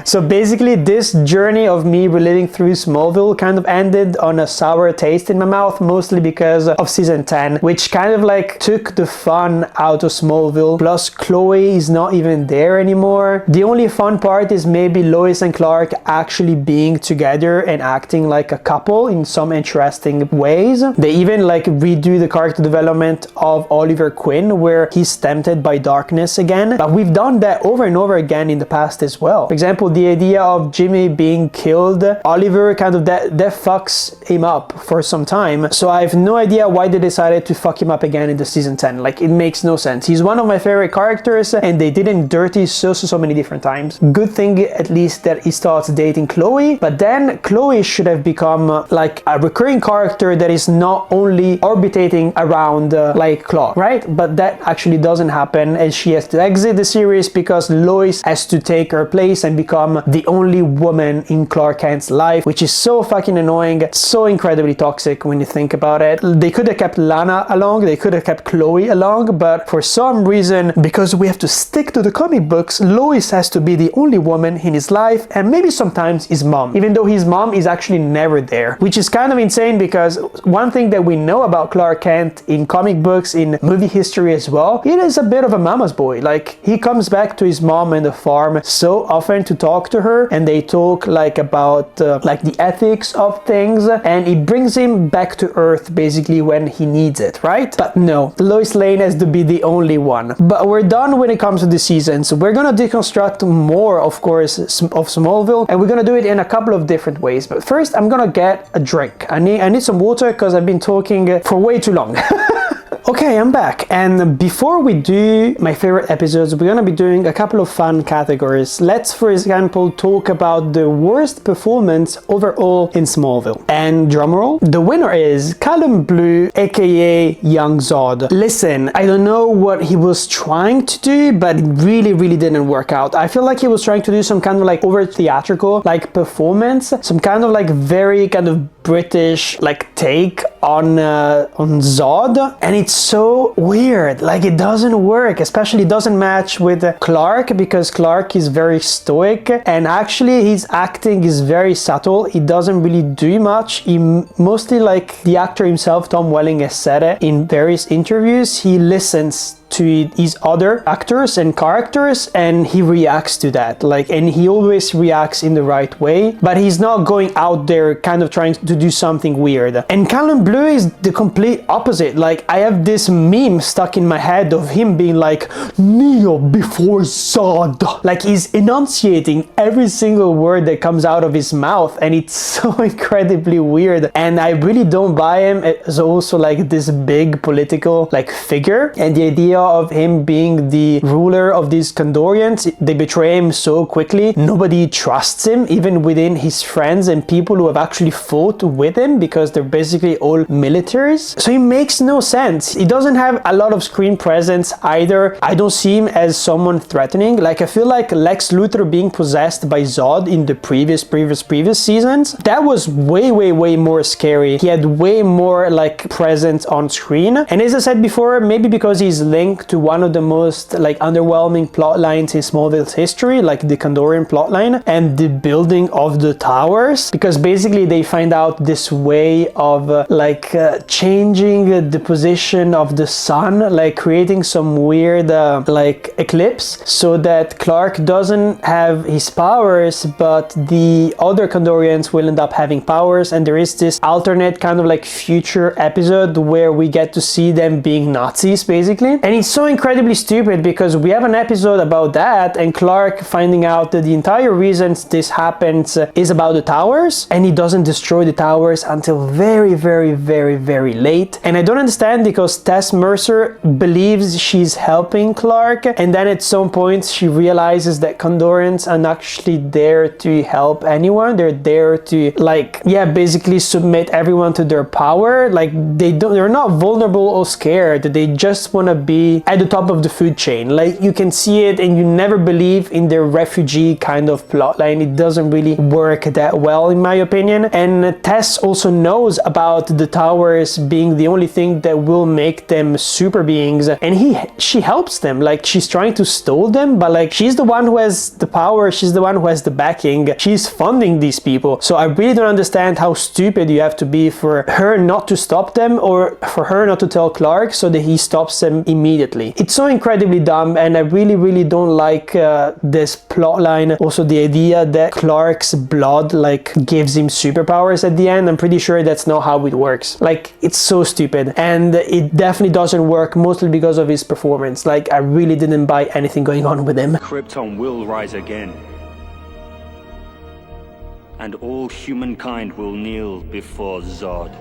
So basically, this journey of me reliving through Smallville kind of ended on a sour taste in my mouth, mostly because of season 10, which kind of took the fun out of Smallville. Plus, Chloe is not even there anymore. The only fun part is maybe Lois and Clark actually being together and acting like a couple in some interesting ways. They even redo the character development of Oliver Queen, where he's tempted by darkness again. But we've done that over and over again in the past as well. For example, the idea of Jimmy being killed, Oliver kind of that fucks him up for some time. So I have no idea why they decided to fuck him up again in the season 10. Like, it makes no sense. He's one of my favorite characters and they did him dirty so many different times. Good thing at least that he starts dating Chloe, but then Chloe should have become like a recurring character that is not only orbiting around like Clark, right? But that actually doesn't happen, and she has to exit the series because Lois has to take her place and become the only woman in Clark Kent's life, which is so fucking annoying, so incredibly toxic when you think about it. They could have kept Lana along, they could have kept Chloe along, but for some reason, because we have to stick to the comic books, Lois has to be the only woman in his life, and maybe sometimes his mom, even though his mom is actually never there, which is kind of insane because one thing that we know about Clark Kent in comic books, in movie history as well, he is a bit of a mama's boy. Like, he comes back to his mom and the farm so often to talk to her, and they talk like about like the ethics of things, and it brings him back to earth basically when he needs it, right? But no, Lois Lane has to be the only one. But we're done when it comes to the seasons. We're gonna deconstruct more, of course, of Smallville, and we're gonna do it in a couple of different ways. But first, I'm gonna get a drink. I need some water because I've been talking for way too long. Okay, I'm back, and before we do my favorite episodes, we're gonna be doing a couple of fun categories. Let's, for example, talk about the worst performance overall in Smallville. And drumroll, the winner is Callum Blue, aka Young Zod. Listen, I don't know what he was trying to do, but it really didn't work out. I feel like he was trying to do some kind of like over theatrical like performance, some kind of like very kind of British like take on Zod, and it's so weird. Like, it doesn't work, especially it doesn't match with Clark, because Clark is very stoic and actually his acting is very subtle. He doesn't really do much. He mostly, like the actor himself, Tom Welling, has said it in various interviews, he listens to his other actors and characters and he reacts to that, like, and he always reacts in the right way, but he's not going out there kind of trying to do something weird. And Callum Blue is the complete opposite. Like, I have this meme stuck in my head of him being like, Neo before Zod, like he's enunciating every single word that comes out of his mouth, and it's so incredibly weird, and I really don't buy him as also like this big political like figure. And the idea of him being the ruler of these Kandorians, they betray him so quickly, nobody trusts him, even within his friends and people who have actually fought with him, because they're basically all militaries. So he makes no sense. He doesn't have a lot of screen presence either. I don't see him as someone threatening. Like, I feel like Lex Luthor being possessed by Zod in the previous seasons, that was way more scary. He had way more like presence on screen, and as I said before, maybe because he's linked to one of the most like underwhelming plot lines in Smallville's history, like the Kandorian plotline and the building of the towers, because basically they find out this way of changing the position of the sun, like creating some weird like eclipse, so that Clark doesn't have his powers, but the other Kandorians will end up having powers. And there is this alternate kind of like future episode where we get to see them being Nazis basically, and it's so incredibly stupid because we have an episode about that and Clark finding out that the entire reason this happens is about the towers, and he doesn't destroy the towers until very late. And I don't understand, because Tess Mercer believes she's helping Clark, and then at some point she realizes that Kandorians are not actually there to help anyone. They're there to basically submit everyone to their power. Like, they're not vulnerable or scared, they just want to be at the top of the food chain. Like, you can see it, and you never believe in their refugee kind of plotline. It doesn't really work that well in my opinion. And Tess also knows about the towers being the only thing that will make them super beings, and she helps them. Like, she's trying to stall them, but like, she's the one who has the power, she's the one who has the backing, she's funding these people. So I really don't understand how stupid you have to be for her not to stop them, or for her not to tell Clark so that he stops them immediately. It's so incredibly dumb, and I really don't like this plotline. Also, the idea that Clark's blood like gives him superpowers at the end, I'm pretty sure that's not how it works. Like, it's so stupid, and it definitely doesn't work, mostly because of his performance. Like, I really didn't buy anything going on with him. Krypton will rise again. and all humankind will kneel before Zod.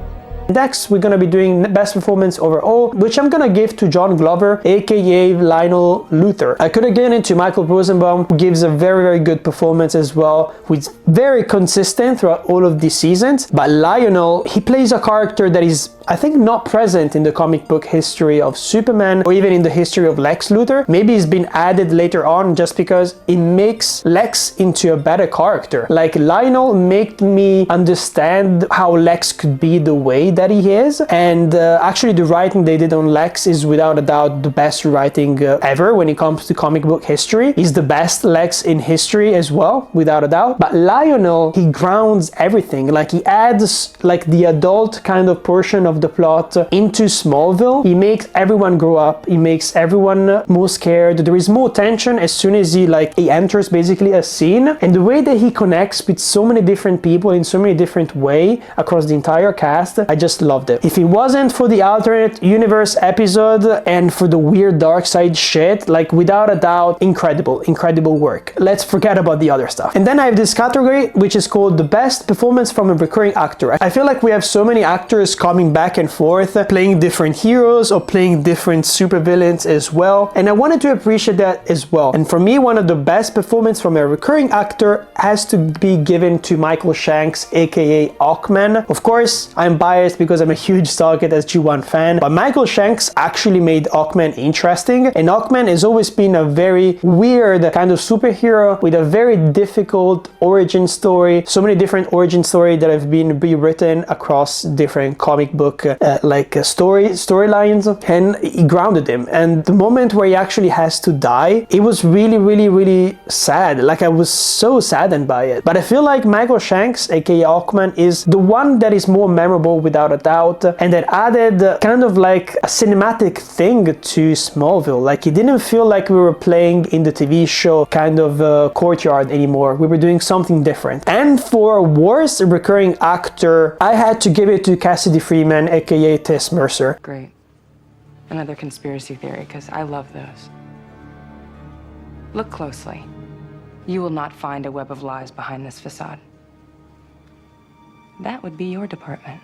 Next, we're gonna be doing best performance overall, which I'm gonna give to John Glover, aka Lionel Luthor. I could have given it to Michael Rosenbaum, who gives a very good performance as well, who is very consistent throughout all of these seasons. But Lionel, he plays a character that is, I think, not present in the comic book history of Superman or even in the history of Lex Luthor. Maybe it's been added later on just because it makes Lex into a better character. Like, Lionel made me understand how Lex could be the way that he is, and actually the writing they did on Lex is without a doubt the best writing ever when it comes to comic book history. He's the best Lex in history as well, without a doubt. But Lionel, he grounds everything. Like, he adds like the adult kind of portion of the plot into Smallville. He makes everyone grow up, he makes everyone more scared. There is more tension as soon as he enters basically a scene, and the way that he connects with so many different people in so many different ways across the entire cast, I just loved it. If it wasn't for the alternate universe episode and for the weird dark side shit, like, without a doubt, incredible work. Let's forget about the other stuff. And then I have this category which is called the best performance from a recurring actor. I feel like we have so many actors coming back and forth, playing different heroes or playing different supervillains as well, and I wanted to appreciate that as well. And for me, one of the best performance from a recurring actor has to be given to Michael Shanks, aka Hawkman. Of course, I'm biased because I'm a huge Stargate SG-1 fan, but Michael Shanks actually made Hawkman interesting, and Hawkman has always been a very weird kind of superhero with a very difficult origin story, so many different origin stories that have been rewritten across different comic book storylines, and he grounded him. And the moment where he actually has to die, it was really sad. Like, I was so saddened by it. But I feel like Michael Shanks, aka Hawkman, is the one that is more memorable without a doubt, and that added kind of like a cinematic thing to Smallville. Like, it didn't feel like we were playing in the TV show kind of courtyard anymore. We were doing something different. And for worst recurring actor, I had to give it to Cassidy Freeman, aka Tess Mercer. Great. Another conspiracy theory, because I love those. Look closely. You will not find a web of lies behind this facade. That would be your department.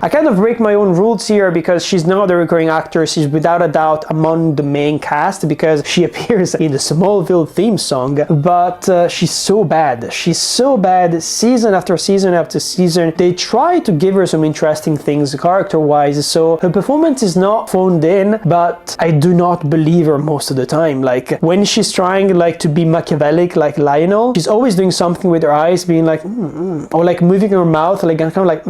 I kind of break my own rules here because she's not a recurring actor. She's without a doubt among the main cast because she appears in the Smallville theme song, but she's so bad. She's so bad season after season after season. They try to give her some interesting things character-wise, so her performance is not phoned in, but I do not believe her most of the time. Like, when she's trying like to be Machiavellic like Lionel, she's always doing something with her eyes, being like or like moving her mouth, like kind of like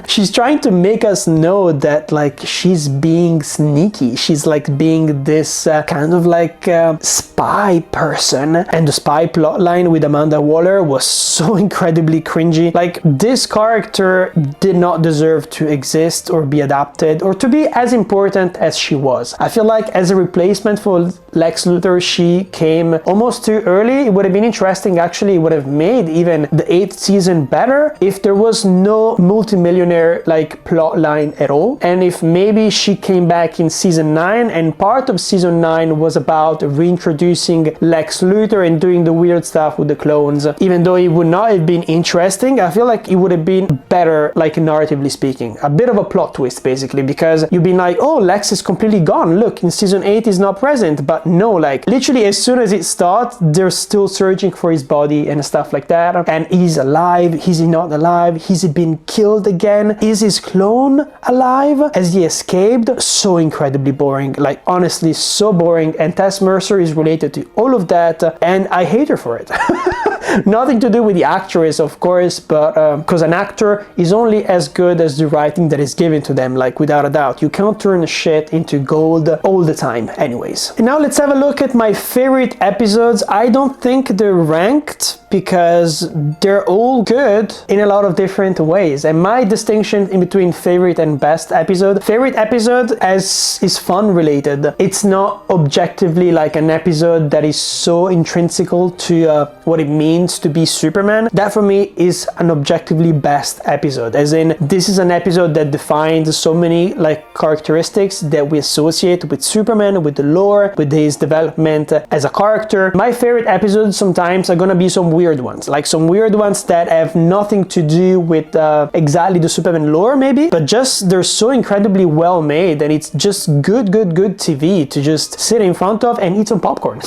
She's trying to make us know that like she's being sneaky. She's like being this kind of like spy person, and the spy plotline with Amanda Waller was so incredibly cringy. Like, this character did not deserve to exist or be adapted or to be as important as she was. I feel like as a replacement for Lex Luthor, she came almost too early. It would have been interesting, actually. It would have made even the 8th season better if there was no multimillionaire like plot line at all, and if maybe she came back in season 9 and part of season 9 was about reintroducing Lex Luthor and doing the weird stuff with the clones. Even though it would not have been interesting, I feel like it would have been better, like narratively speaking. A bit of a plot twist basically, because you'd be like, oh, Lex is completely gone, look, in season 8 he's not present. But no, like literally as soon as it starts, they're still searching for his body and stuff like that, and he's alive, is he not alive, has he been killed again, is his clone alive, has he escaped? So incredibly boring, like honestly so boring. And Tess Mercer is related to all of that, and I hate her for it. Nothing to do with the actress, of course, but because an actor is only as good as the writing that is given to them, like without a doubt. You can't turn shit into gold all the time anyways. And now let's have a look at my favorite episodes. I don't think they're ranked because they're all good in a lot of different ways, and my distinction in between favorite and best episode. Favorite episode is fun related. It's not objectively like an episode that is so intrinsical to what it means to be Superman. That for me is an objectively best episode, as in this is an episode that defines so many like characteristics that we associate with Superman, with the lore, with his development as a character. My favorite episodes sometimes are gonna be some weird ones, like some weird ones that have nothing to do with exactly the Superman lore maybe, but just they're so incredibly well made and it's just good TV to just sit in front of and eat some popcorn.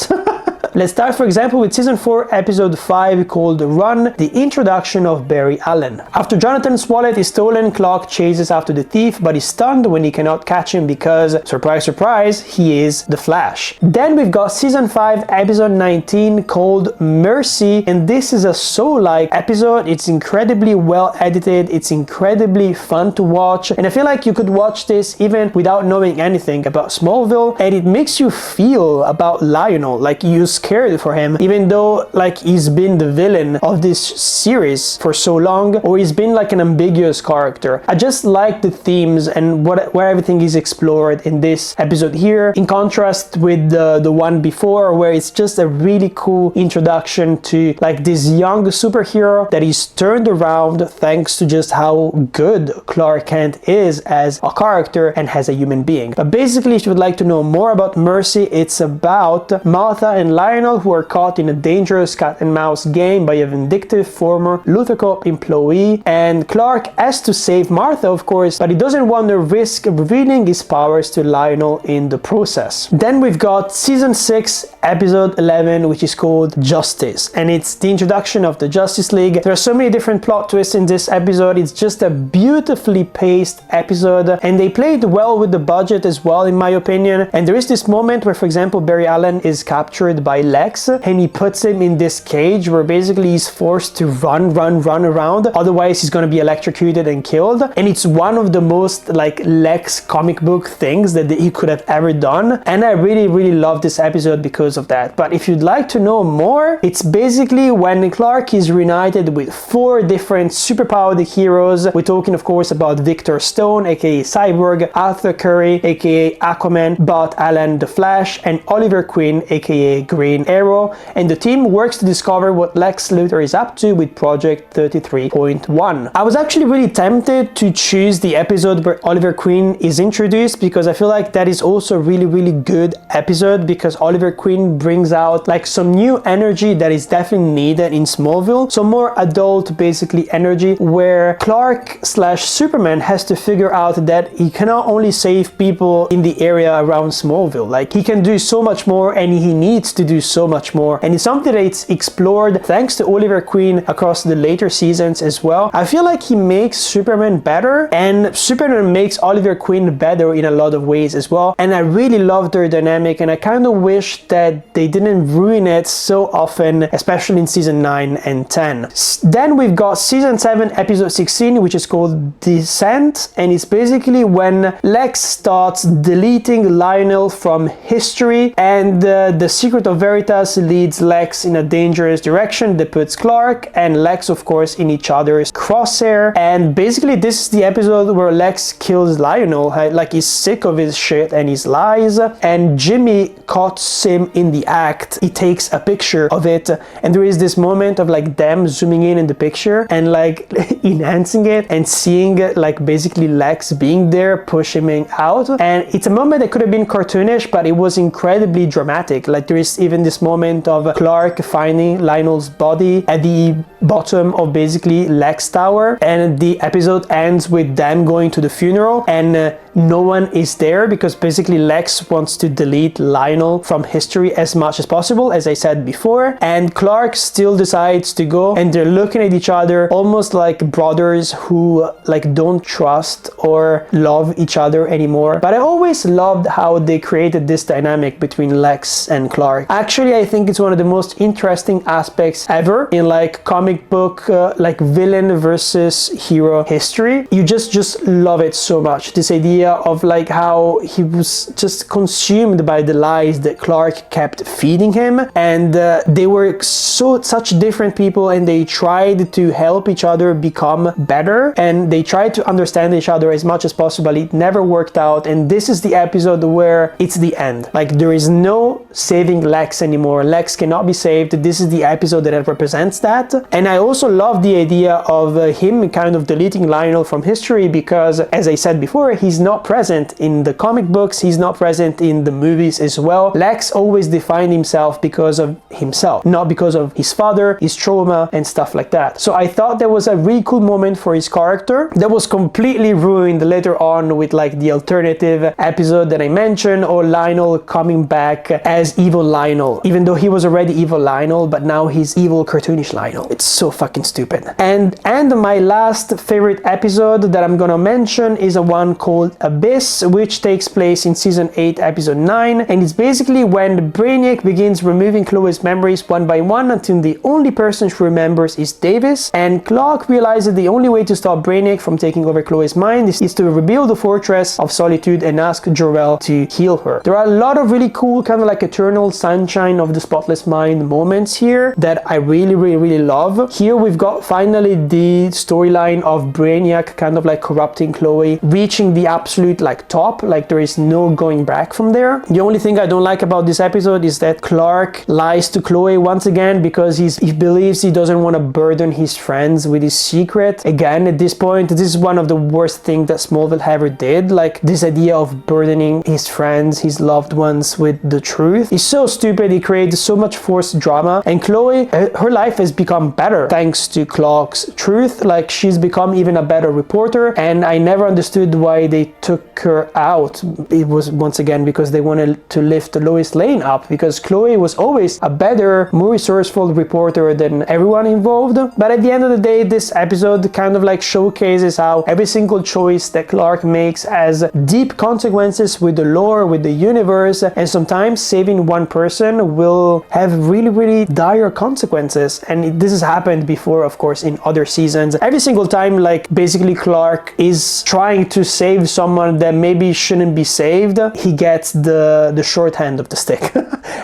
Let's start, for example, with Season 4, Episode 5, called Run, the introduction of Barry Allen. After Jonathan's wallet is stolen, Clark chases after the thief, but is stunned when he cannot catch him because, surprise, surprise, he is the Flash. Then we've got Season 5, Episode 19, called Mercy, and this is a Soul-like episode. It's incredibly well edited, it's incredibly fun to watch, and I feel like you could watch this even without knowing anything about Smallville, and it makes you feel about Lionel, like you scared for him, even though like he's been the villain of this series for so long, or he's been like an ambiguous character. I just like the themes and where everything is explored in this episode here, in contrast with the one before, where it's just a really cool introduction to like this young superhero that is turned around thanks to just how good Clark Kent is as a character and as a human being. But basically, if you would like to know more about Mercy, it's about Martha and Lionel, who are caught in a dangerous cat and mouse game by a vindictive former Luther Corp employee, and Clark has to save Martha, of course, but he doesn't want to risk revealing his powers to Lionel in the process. Then we've got Season 6, Episode 11, which is called Justice, and it's the introduction of the Justice League. There are so many different plot twists in this episode. It's just a beautifully paced episode, and they played well with the budget as well, in my opinion. And there is this moment where, for example, Barry Allen is captured by Lex, and he puts him in this cage where basically he's forced to run around, otherwise he's gonna be electrocuted and killed. And it's one of the most like Lex comic book things that he could have ever done, and I really love this episode because of that. But if you'd like to know more, it's basically when Clark is reunited with 4 different superpowered heroes. We're talking of course about Victor Stone, aka Cyborg, Arthur Curry, aka Aquaman, Bart Allen the Flash, and Oliver Queen, aka Green Arrow, and the team works to discover what Lex Luthor is up to with Project 33.1. I was actually really tempted to choose the episode where Oliver Queen is introduced, because I feel like that is also a really good episode, because Oliver Queen brings out like some new energy that is definitely needed in Smallville, some more adult basically energy, where Clark / Superman has to figure out that he cannot only save people in the area around Smallville, like he can do so much more and he needs to do so much more, and it's something that's explored thanks to Oliver Queen across the later seasons as well. I feel like he makes Superman better, and Superman makes Oliver Queen better in a lot of ways as well, and I really love their dynamic, and I kind of wish that they didn't ruin it so often, especially in Season 9 and 10. Then we've got Season 7, Episode 16, which is called Descent, and it's basically when Lex starts deleting Lionel from history, and the Secret of Veritas leads Lex in a dangerous direction that puts Clark and Lex, of course, in each other's crosshair. And basically this is the episode where Lex kills Lionel, like he's sick of his shit and his lies, and Jimmy caught him in the act. He takes a picture of it, and there is this moment of like them zooming in the picture and like enhancing it and seeing like basically Lex being there, pushing him out, and it's a moment that could have been cartoonish, but it was incredibly dramatic. Like there is even this moment of Clark finding Lionel's body at the bottom of basically Lex Tower, and the episode ends with them going to the funeral, and no one is there because basically Lex wants to delete Lionel from history as much as possible, as I said before, and Clark still decides to go, and they're looking at each other almost like brothers who like don't trust or love each other anymore. But I always loved how they created this dynamic between Lex and Clark. I Actually, I think it's one of the most interesting aspects ever in like comic book, like villain versus hero history. You just love it so much. This idea of like how he was just consumed by the lies that Clark kept feeding him, and they were such different people, and they tried to help each other become better, and they tried to understand each other as much as possible. It never worked out, and this is the episode where it's the end. Like there is no saving Lex anymore. Lex cannot be saved. This is the episode that represents that. And I also love the idea of him kind of deleting Lionel from history, because as I said before, he's not present in the comic books, he's not present in the movies as well. Lex always defined himself because of himself, not because of his father, his trauma and stuff like that. So I thought that was a really cool moment for his character that was completely ruined later on with like the alternative episode that I mentioned, or Lionel coming back as evil Lionel, even though he was already evil Lionel, but now he's evil cartoonish Lionel. It's so fucking stupid. And my last favorite episode that I'm gonna mention is a one called Abyss, which takes place in season 8 episode 9, and it's basically when Brainiac begins removing Chloe's memories one by one until the only person she remembers is Davis, and Clark realizes the only way to stop Brainiac from taking over Chloe's mind is to rebuild the Fortress of Solitude and ask Jor-El to heal her. There are a lot of really cool kind of like eternal sunshine of the spotless mind moments here that I really love. Here we've got finally the storyline of Brainiac kind of like corrupting Chloe, reaching the absolute like top, like there is no going back from there. The only thing I don't like about this episode is that Clark lies to Chloe once again because he believes he doesn't want to burden his friends with his secret. Again, at this point, this is one of the worst things that Smallville ever did. Like this idea of burdening his friends, his loved ones with the truth is so stupid. It creates so much forced drama, and Chloe, her life has become better thanks to Clark's truth. Like she's become even a better reporter, and I never understood why they took her out. It was once again because they wanted to lift Lois Lane up, because Chloe was always a better, more resourceful reporter than everyone involved. But at the end of the day, this episode kind of like showcases how every single choice that Clark makes has deep consequences with the lore, with the universe, and sometimes saving one person will have really dire consequences. And this has happened before, of course, in other seasons. Every single time, like basically Clark is trying to save someone that maybe shouldn't be saved, he gets the short end of the stick.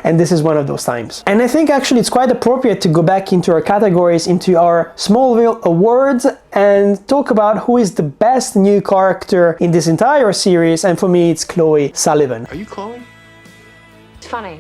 And this is one of those times. And I think actually it's quite appropriate to go back into our categories, into our Smallville awards, and talk about who is the best new character in this entire series. And for me, it's Chloe Sullivan. Are you Chloe? It's funny.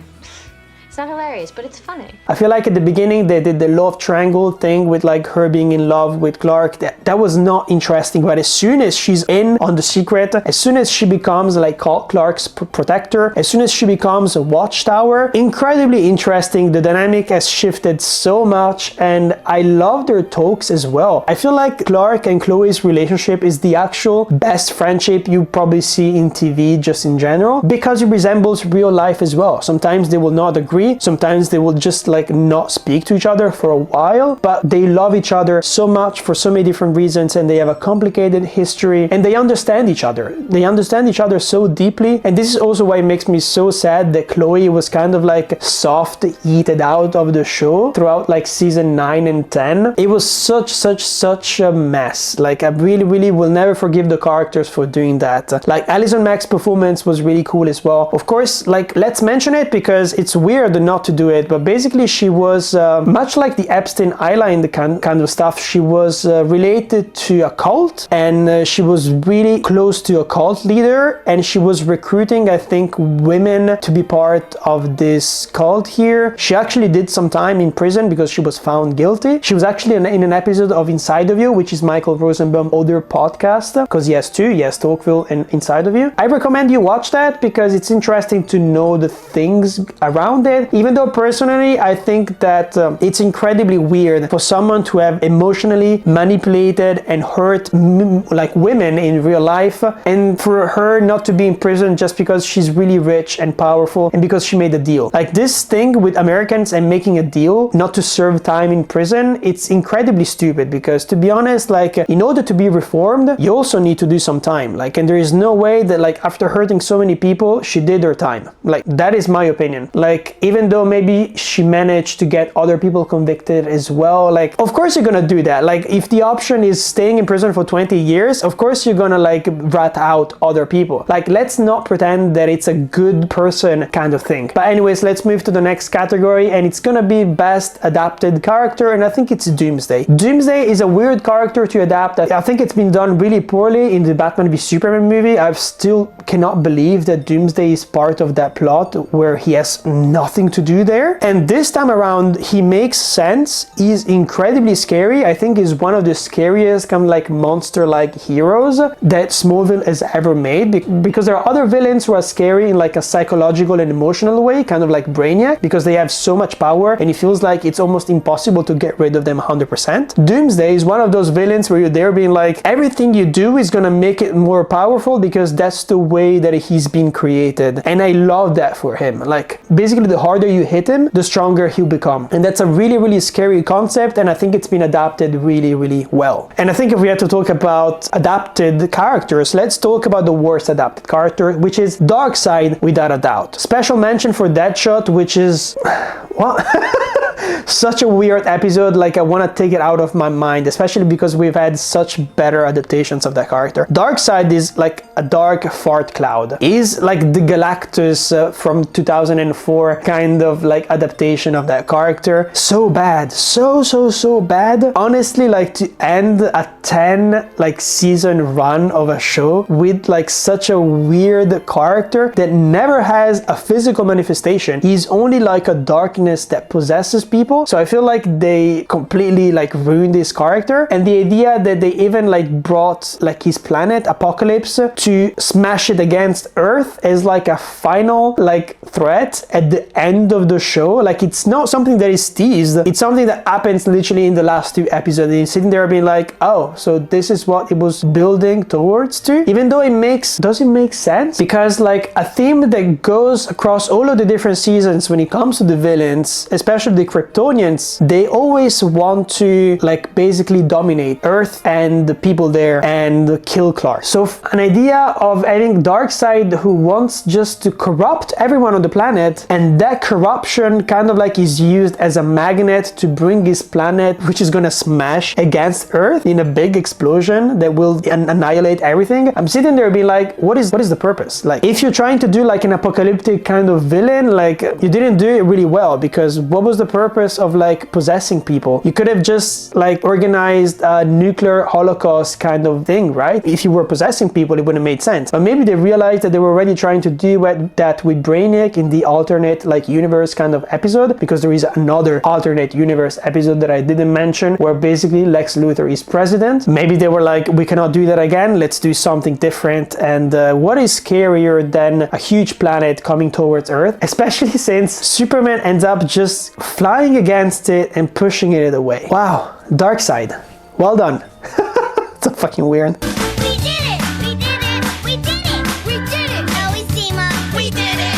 It's not hilarious, but it's funny. I feel like at the beginning they did the love triangle thing with like her being in love with Clark. That was not interesting, but as soon as she's in on the secret, as soon as she becomes like Clark's protector, as soon as she becomes a watchtower, incredibly interesting. The dynamic has shifted so much, and I love their talks as well. I feel like Clark and Chloe's relationship is the actual best friendship you probably see in TV just in general, because it resembles real life as well. Sometimes they will not agree, sometimes they will just like not speak to each other for a while, but they love each other so much for so many different reasons, and they have a complicated history, and they understand each other. They understand each other so deeply, and this is also why it makes me so sad that Chloe was kind of like soft eaten out of the show throughout like season 9 and 10. It was such a mess. Like I really will never forgive the characters for doing that. Like Allison Mack's performance was really cool as well. Of course, like let's mention it because it's weird not to do it, but basically she was much like the Epstein Island kind of stuff. She was related to a cult, and she was really close to a cult leader, and she was recruiting, I think, women to be part of this cult here. She actually did some time in prison because she was found guilty. She was actually in an episode of Inside of You, which is Michael Rosenbaum's other podcast, because he has two, he has Tocqueville and Inside of You. I recommend you watch that because it's interesting to know the things around it, even though personally I think that it's incredibly weird for someone to have emotionally manipulated and hurt like women in real life, and for her not to be in prison just because she's really rich and powerful and because she made a deal. Like this thing with Americans and making a deal not to serve time in prison, it's incredibly stupid, because to be honest, like in order to be reformed you also need to do some time, like, and there is no way that like after hurting so many people she did her time. Like that is my opinion. Like even even though maybe she managed to get other people convicted as well. Like, of course you're gonna do that. Like, if the option is staying in prison for 20 years, of course you're gonna like rat out other people. Like, let's not pretend that it's a good person kind of thing. But anyways, let's move to the next category, and it's gonna be best adapted character, and I think it's Doomsday. Doomsday is a weird character to adapt. I think it's been done really poorly in the Batman v Superman movie. I still cannot believe that Doomsday is part of that plot where he has nothing to do there. And this time around, he makes sense. He's incredibly scary. I think he's one of the scariest kind of like monster-like heroes that Smallville has ever made, because there are other villains who are scary in like a psychological and emotional way, kind of like Brainiac, because they have so much power and it feels like it's almost impossible to get rid of them 100%. Doomsday is one of those villains where you're there being like, everything you do is gonna make it more powerful because that's the way that he's been created. And I love that for him. Like, basically the harder you hit him, the stronger he'll become. And that's a really, really scary concept, and I think it's been adapted really, really well. And I think if we had to talk about adapted characters, let's talk about the worst adapted character, which is Darkseid, without a doubt. Special mention for Deadshot, which is... what? Such a weird episode. Like, I want to take it out of my mind, especially because we've had such better adaptations of that character. Darkseid is like a dark fart cloud. He's like the Galactus from 2004 kind of like adaptation of that character. So bad, so bad. Honestly, like, to end a 10 like season run of a show with like such a weird character that never has a physical manifestation. He's only like a darkness that possesses people. So I feel like they completely like ruined this character, and the idea that they even like brought like his planet Apocalypse to smash it against Earth as like a final like threat at the end of the show. Like, it's not something that is teased, it's something that happens literally in the last 2 episodes, and you're sitting there being like, oh, so this is what it was building towards to, even though doesn't make sense, because like a theme that goes across all of the different seasons when it comes to the villains, especially the Kryptonians, they always want to like basically dominate Earth and the people there and kill Clark. So an idea of having Darkseid who wants just to corrupt everyone on the planet, and that corruption kind of like is used as a magnet to bring his planet, which is gonna smash against Earth in a big explosion that will annihilate everything. I'm sitting there being like, what is the purpose? Like, if you're trying to do like an apocalyptic kind of villain, like, you didn't do it really well, because what was the purpose of like possessing people? You could have just like organized a nuclear holocaust kind of thing, right? If you were possessing people, it wouldn't have made sense. But maybe they realized that they were already trying to do that with Brainiac in the alternate like universe kind of episode, because there is another alternate universe episode that I didn't mention where basically Lex Luthor is president. Maybe they were like, we cannot do that again, let's do something different. And what is scarier than a huge planet coming towards Earth, especially since Superman ends up just flying against it and pushing it away. Wow, Darkseid, well done. It's so fucking weird. We did it! We did it! We did it! We did it! Ellie, we did it!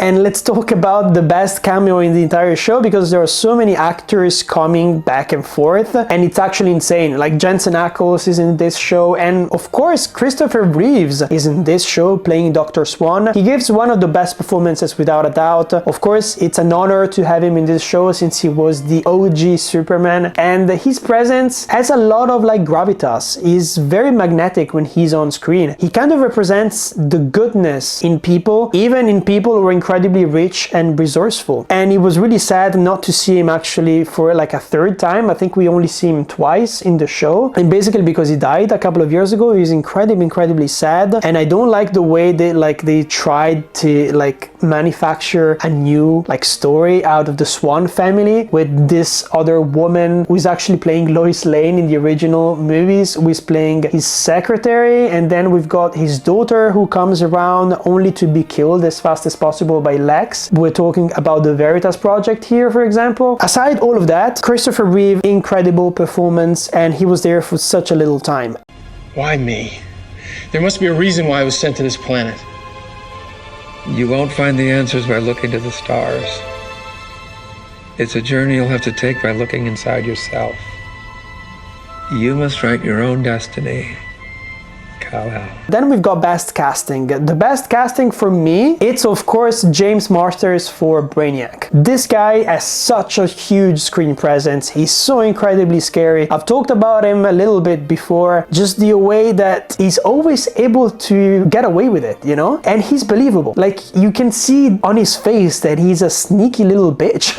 And let's talk about the best cameo in the entire show, because there are so many actors coming back and forth, and it's actually insane. Like, Jensen Ackles is in this show, and of course Christopher Reeves is in this show playing Dr. Swan. He gives one of the best performances without a doubt. Of course, it's an honor to have him in this show since he was the OG Superman, and his presence has a lot of like gravitas. He's very magnetic when he's on screen. He kind of represents the goodness in people, even in people who are incredibly rich and resourceful. And it was really sad not to see him actually for like a third time. I think we only see him twice in the show, and basically because he died a couple of years ago. He's incredibly sad, and I don't like the way they tried to like manufacture a new like story out of the Swan family with this other woman who is actually playing Lois Lane in the original movies, who is playing his secretary, and then we've got his daughter who comes around only to be killed as fast as possible by Lex. We're talking about the Veritas Project here, for example. Aside all of that, Christopher Reeve, incredible performance, and he was there for such a little time. Why me? There must be a reason why I was sent to this planet. You won't find the answers by looking to the stars. It's a journey you'll have to take by looking inside yourself. You must write your own destiny, Kal-El. Then we've got best casting. The best casting for me, it's of course James Marsters for Brainiac. This guy has such a huge screen presence. He's so incredibly scary. I've talked about him a little bit before, just the way that he's always able to get away with it, you know? And he's believable. Like, you can see on his face that he's a sneaky little bitch.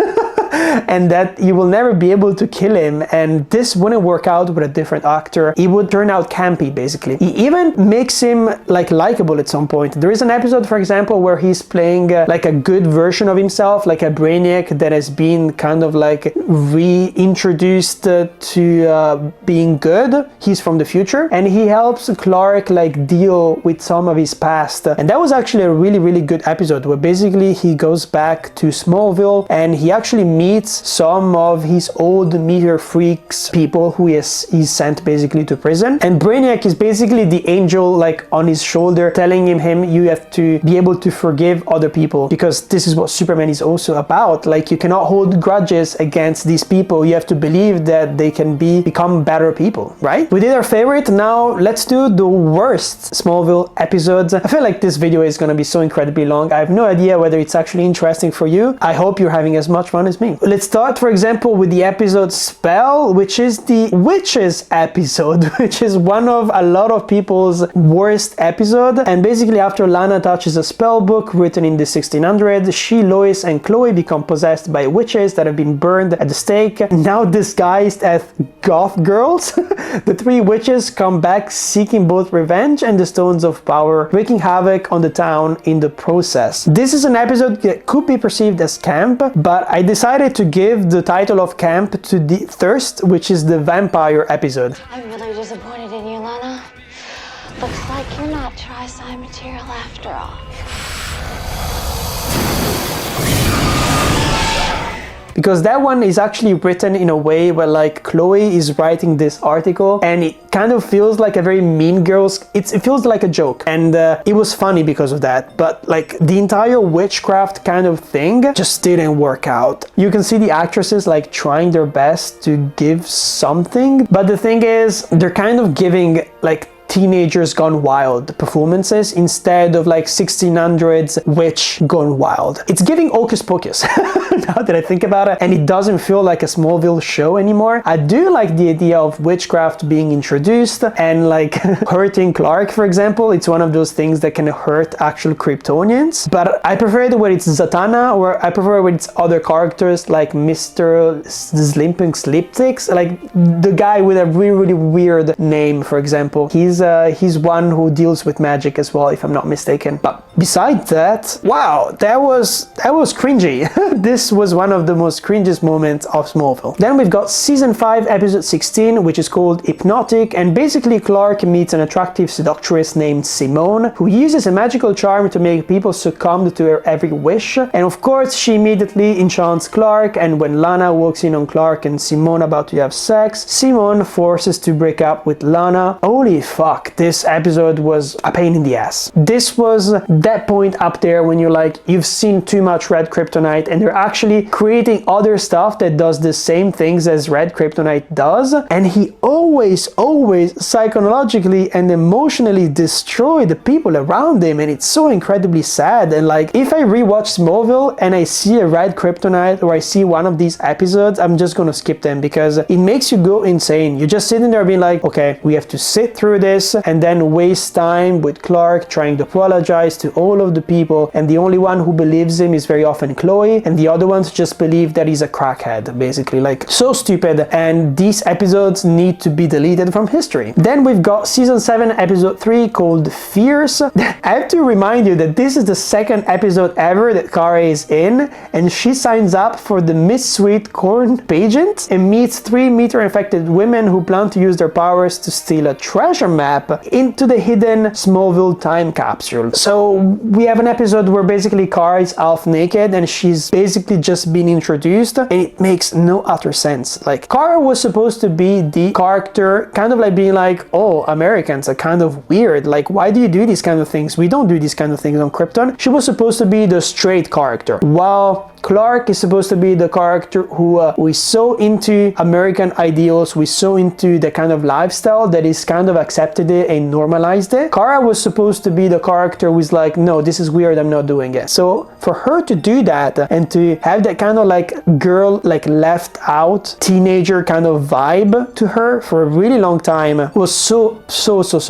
And that you will never be able to kill him, and this wouldn't work out with a different actor. He would turn out campy, basically. He even makes him like likable at some point. There is an episode, for example, where he's playing like a good version of himself, like a Brainiac that has been kind of like reintroduced to being good. He's from the future, and he helps Clark like deal with some of his past. And that was actually a really good episode, where basically he goes back to Smallville and he actually meets some of his old Meteor Freaks people who he's sent basically to prison. And Brainiac is basically the angel like on his shoulder telling him you have to be able to forgive other people, because this is what Superman is also about. Like, you cannot hold grudges against these people. You have to believe that they can become better people, right? We did our favorite. Now let's do the worst Smallville episodes. I feel like this video is going to be so incredibly long. I have no idea whether it's actually interesting for you. I hope you're having as much fun as me. Let's start, for example, with the episode Spell, which is the Witches episode, which is one of a lot of people's worst episode. And basically, after Lana touches a spell book written in the 1600s, she, Lois, and Chloe become possessed by witches that have been burned at the stake. Now disguised as goth girls, the three witches come back seeking both revenge and the stones of power, wreaking havoc on the town in the process. This is an episode that could be perceived as camp, but I decided to give the title of camp to the Thirst, which is the vampire episode. I'm really disappointed in you, Lana. Looks like you're not tri-side material after all. Because that one is actually written in a way where like Chloe is writing this article and it kind of feels like a very Mean Girls, it feels like a joke, and it was funny because of that, but like the entire witchcraft kind of thing just didn't work out. You can see the actresses like trying their best to give something, but the thing is they're kind of giving like teenagers gone wild performances instead of like 1600s witch gone wild. It's giving Hocus Pocus now that I think about it, and it doesn't feel like a Smallville show anymore. I do like the idea of witchcraft being introduced and like hurting Clark, for example. It's one of those things that can hurt actual Kryptonians, but I prefer it when it's Zatanna, or I prefer it when it's other characters like Mr. Slimping Slipsticks, like the guy with a really weird name, for example. He's one who deals with magic as well, if I'm not mistaken. But besides that, wow, that was cringy. This was one of the most cringiest moments of Smallville. Then we've got season 5, episode 16, which is called Hypnotic, and basically Clark meets an attractive seductress named Simone, who uses a magical charm to make people succumb to her every wish. And of course, she immediately enchants Clark, and when Lana walks in on Clark and Simone about to have sex, Simone forces to break up with Lana. Holy fuck, this episode was a pain in the ass. This was that point up there when you're like, you've seen too much Red Kryptonite, and they're actually creating other stuff that does the same things as Red Kryptonite does, and he always psychologically and emotionally destroy the people around him, and it's so incredibly sad. And like, if I rewatch Smallville and I see a Red Kryptonite or I see one of these episodes, I'm just gonna skip them because it makes you go insane. You're just sitting there being like, okay, we have to sit through this and then waste time with Clark trying to apologize to all of the people, and the only one who believes him is very often Chloe, and the other ones just believe that he's a crackhead, basically. Like, so stupid, and these episodes need to be deleted from history. Then we've got season 7, episode 3, called Fierce. I have to remind you that this is the second episode ever that Kara is in, and she signs up for the Miss Sweet Corn pageant and meets 3 meteor-infected women who plan to use their powers to steal a treasure map into the hidden Smallville time capsule. So we have an episode where basically Kara is half naked and she's basically just been introduced, and it makes no utter sense. Like, Kara was supposed to be the character kind of like being like, oh, Americans are kind of weird, like, why do you do these kind of things? We don't do these kind of things on Krypton. She was supposed to be the straight character, while Clark is supposed to be the character who is so into American ideals, who is so into the kind of lifestyle that is kind of accepted it and normalized it. Kara was supposed to be the character who's like, no, this is weird, I'm not doing it. So for her to do that and to have that kind of like girl, like left out teenager kind of vibe to her for a really long time was so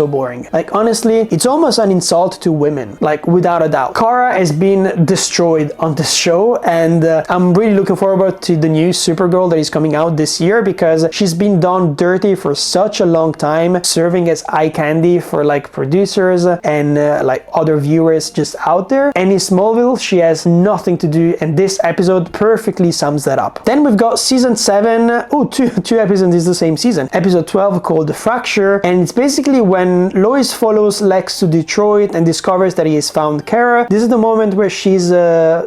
boring. Like honestly, it's almost an insult to women, like without a doubt. Kara has been destroyed on this show, and I'm really looking forward to the new Supergirl that is coming out this year, because she's been done dirty for such a long time, serving as eye candy for like producers and like other viewers just out there. And in Smallville, she has nothing to do, and this episode perfectly sums that up. Then we've got season 7. Oh, two episodes is the same season. Episode 12 called The Fracture, and it's basically when Lois follows Lex to Detroit and discovers that he has found Kara. This is the moment where she's